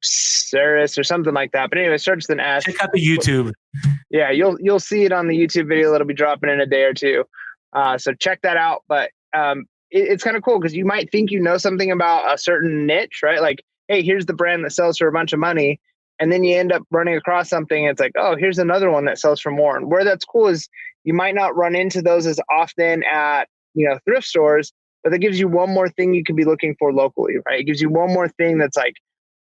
Ceres or something like that, but anyway, starts with an S. Check out the YouTube. Yeah, you'll see it on the YouTube video that'll be dropping in a day or two. So check that out. But it's kind of cool because you might think you know something about a certain niche, right? Like, hey, here's the brand that sells for a bunch of money. And then you end up running across something. And it's like, oh, here's another one that sells for more. And where that's cool is you might not run into those as often at, thrift stores, but that gives you one more thing you could be looking for locally, right? It gives you one more thing that's like,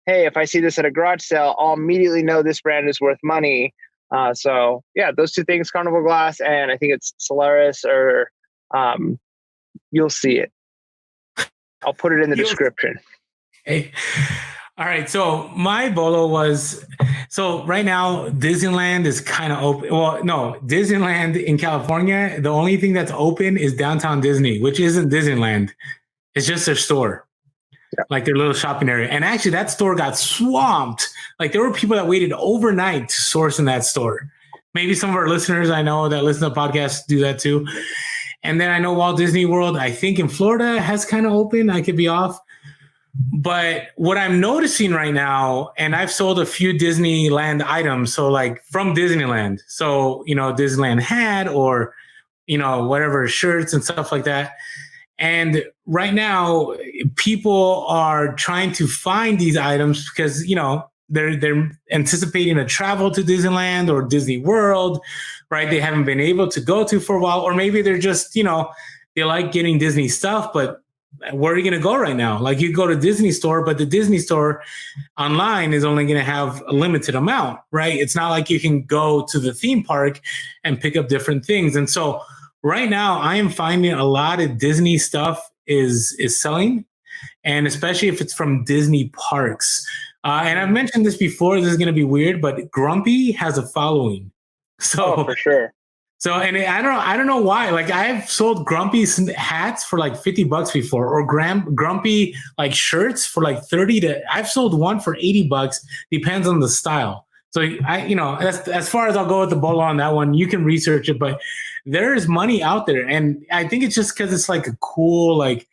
hey, if I see this at a garage sale, I'll immediately know this brand is worth money. So yeah, those two things, Carnival Glass, and I think it's Solaris, or you'll see it. I'll put it in the description. Hey. All right. So my bolo was, so right now Disneyland is kind of open. Well, no, Disneyland in California, the only thing that's open is Downtown Disney, which isn't Disneyland. It's just their store. Yeah. Like their little shopping area. And actually that store got swamped. Like there were people that waited overnight to source in that store. Maybe some of our listeners I know that listen to podcasts do that too. And then I know Walt Disney World, I think in Florida has kind of opened. I could be off. But what I'm noticing right now, and I've sold a few Disneyland items, so like from Disneyland. So, Disneyland hat or, whatever, shirts and stuff like that. And right now, people are trying to find these items because, they're anticipating a travel to Disneyland or Disney World, right? They haven't been able to go to for a while, or maybe they're just, they like getting Disney stuff, but where are you going to go right now? Like you go to Disney store, but the Disney store online is only going to have a limited amount, right? It's not like you can go to the theme park and pick up different things. And so right now I am finding a lot of Disney stuff is selling, and especially if it's from Disney parks. And I've mentioned this before, this is going to be weird, but Grumpy has a following. So for sure. So, and I don't know why. Like I've sold Grumpy hats for like $50 before, or Grumpy like shirts for like I've sold one for $80. Depends on the style. So that's as far as I'll go with the bolo on that one. You can research it, but there's money out there, and I think it's just because it's like a cool, like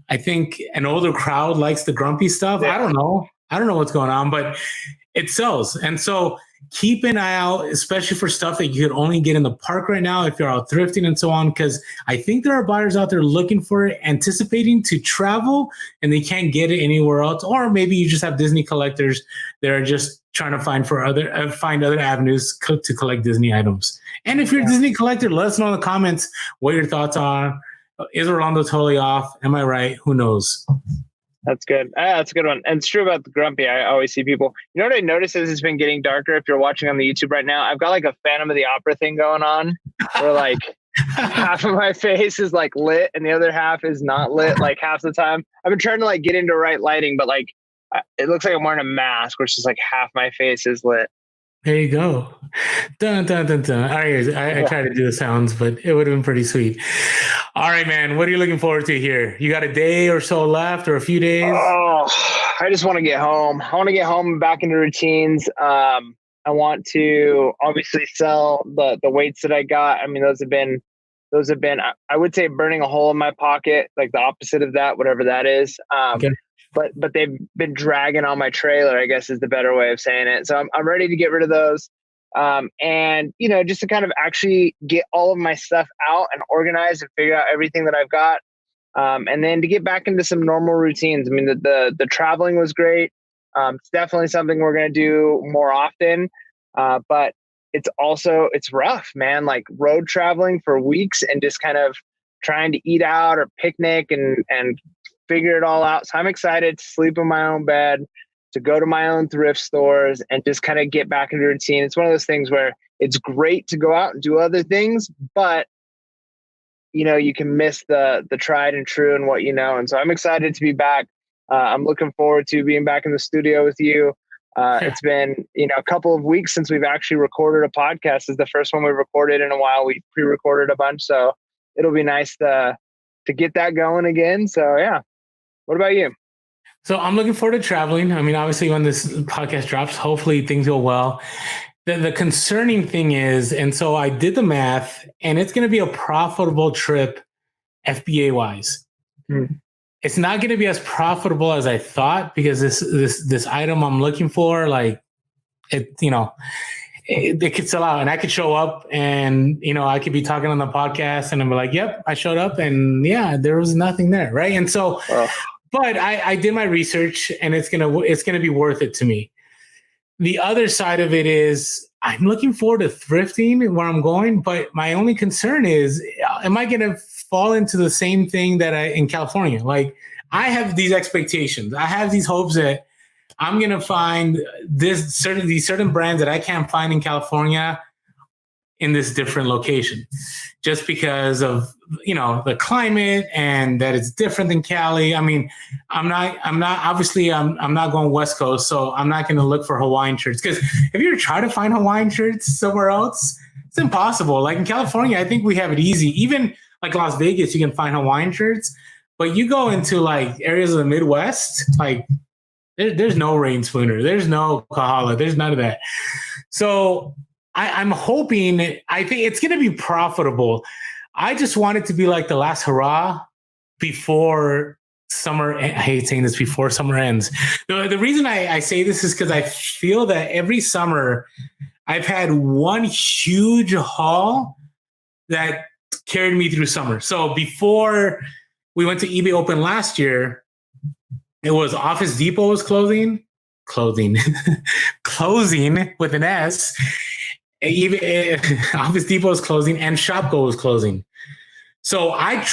I think an older crowd likes the Grumpy stuff. Yeah. I don't know what's going on, but it sells, and so. Keep an eye out, especially for stuff that you could only get in the park right now if you're out thrifting and so on, because I think there are buyers out there looking for it, anticipating to travel, and they can't get it anywhere else. Or maybe you just have Disney collectors that are just trying to find other avenues to collect Disney items. And if you're a Disney collector, let us know in the comments what your thoughts are. Is Orlando totally off? Am I right? Who knows? That's good. That's a good one. And it's true about the Grumpy. I always see people. You know what I noticed is it's been getting darker. If you're watching on the YouTube right now, I've got like a Phantom of the Opera thing going on where like half of my face is like lit and the other half is not lit like half the time. I've been trying to like get into right lighting, but like it looks like I'm wearing a mask, which is like half my face is lit. There you go. Dun, dun, dun, dun. I tried to do the sounds, but it would have been pretty sweet. All right, man. What are you looking forward to here? You got a day or so left, or a few days? Oh, I just want to get home. I want to get home and back into routines. I want to obviously sell the weights that I got. I mean, those have been, I would say, burning a hole in my pocket, like the opposite of that, whatever that is. Okay. But they've been dragging on my trailer, I guess is the better way of saying it. So I'm ready to get rid of those. And, just to kind of actually get all of my stuff out and organize and figure out everything that I've got. And then to get back into some normal routines. I mean, the traveling was great. It's definitely something we're going to do more often. But it's rough, man, like road traveling for weeks and just kind of trying to eat out or picnic and figure it all out. So I'm excited to sleep in my own bed, to go to my own thrift stores and just kind of get back into routine. It's one of those things where it's great to go out and do other things, but you can miss the tried and true and what you know. And so I'm excited to be back. I'm looking forward to being back in the studio with you. It's been, a couple of weeks since we've actually recorded a podcast. This is the first one we've recorded in a while. We pre-recorded a bunch, so it'll be nice to get that going again. So yeah. What about you? So I'm looking forward to traveling. I mean, obviously when this podcast drops, hopefully things go well. The concerning thing is, and so I did the math, and it's going to be a profitable trip FBA wise. It's not going to be as profitable as I thought, because this item I'm looking for, like it could sell out, and I could show up and, I could be talking on the podcast and I'm like, yep, I showed up and yeah, there was nothing there. Right. And so, but I did my research, and it's going to be worth it to me. The other side of it is I'm looking forward to thrifting where I'm going, but my only concern is, am I going to fall into the same thing that in California? Like I have these expectations. I have these hopes that I'm going to find these certain brands that I can't find in California in this different location, just because of, the climate and that it's different than Cali. I mean, I'm not going West Coast, so I'm not going to look for Hawaiian shirts, because if you try to find Hawaiian shirts somewhere else, it's impossible. Like in California, I think we have it easy. Even like Las Vegas, you can find Hawaiian shirts, but you go into like areas of the Midwest, like there's no rain spooner, there's no Kahala, there's none of that. So I'm hoping, I think it's going to be profitable. I just want it to be like the last hurrah before summer. I hate saying this, before summer ends. The reason I say this is because I feel that every summer I've had one huge haul that carried me through summer. So before we went to eBay Open last year, it was Office Depot was closing with an S. Even Office Depot was closing and Shopko was closing. So I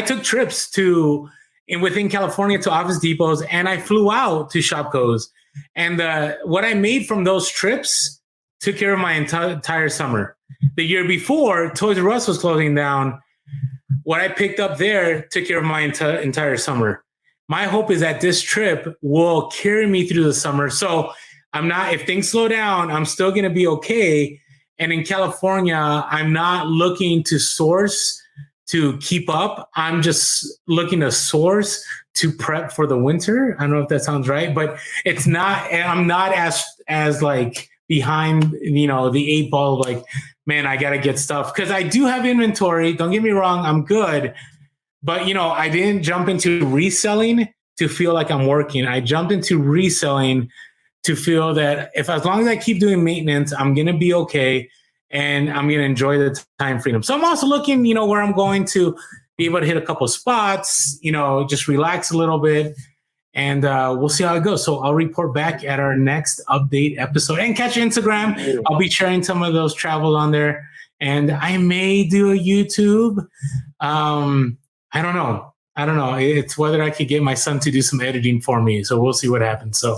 took trips within California to Office Depots, and I flew out to Shopko's. And what I made from those trips took care of my entire summer. The year before, Toys R Us was closing down. What I picked up there took care of my entire summer. My hope is that this trip will carry me through the summer. So if things slow down, I'm still going to be okay. And in California, I'm not looking to source to keep up. I'm just looking to source to prep for the winter. I don't know if that sounds right, but it's not, I'm not as like behind, the eight ball, like, man, I got to get stuff. Cause I do have inventory. Don't get me wrong. I'm good. But, I didn't jump into reselling to feel like I'm working. I jumped into reselling to feel that as long as I keep doing maintenance, I'm going to be okay. And I'm going to enjoy the time freedom. So I'm also looking, where I'm going to be able to hit a couple of spots, just relax a little bit, and we'll see how it goes. So I'll report back at our next update episode, and catch Instagram. I'll be sharing some of those travels on there, and I may do a YouTube. I don't know. It's whether I could get my son to do some editing for me. So we'll see what happens. So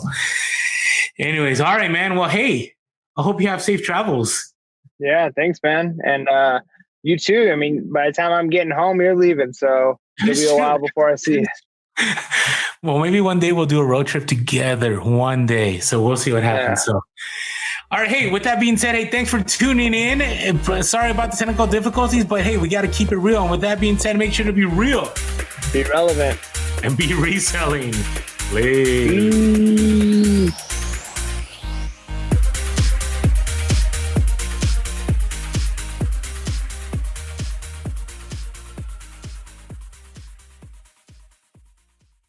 anyways, all right, man. Well, hey, I hope you have safe travels. Yeah, thanks, man. And you too. I mean, by the time I'm getting home, you're leaving. So it'll be a while before I see you. Well, maybe one day we'll do a road trip together one day. So we'll see what happens. Yeah. So, all right. Hey, with that being said, hey, thanks for tuning in. Sorry about the technical difficulties, but hey, we got to keep it real. And with that being said, make sure to be real, be relevant, and be reselling. Please.